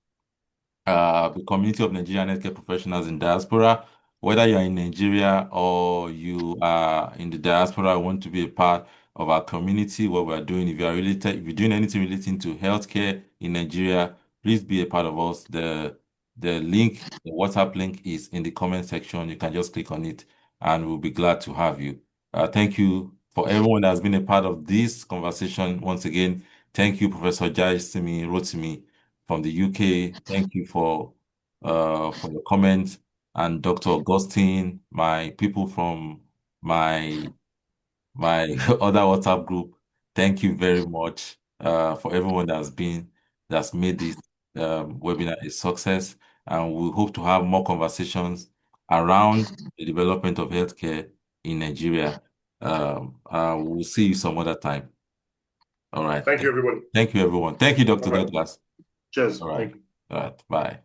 the community of Nigerian healthcare professionals in diaspora. Whether you're in Nigeria or you are in the diaspora, want to be a part of our community, what we're doing. If you're doing anything relating to healthcare in Nigeria, please be a part of us. The link, the WhatsApp link is in the comment section. You can just click on it and we'll be glad to have you. Thank you for everyone that has been a part of this conversation. Once again, thank you, Professor Jai Simi Rotimi from the UK. Thank you for your comments. And Dr. Augustine, my people from my other WhatsApp group, thank you very much for everyone that's made this webinar a success. And we hope to have more conversations around the development of healthcare in Nigeria. We'll see you some other time. All right. Thank you, everybody. Thank you, everyone. Thank you, Dr. Douglas. Cheers. All right. Thank you. All right. Bye.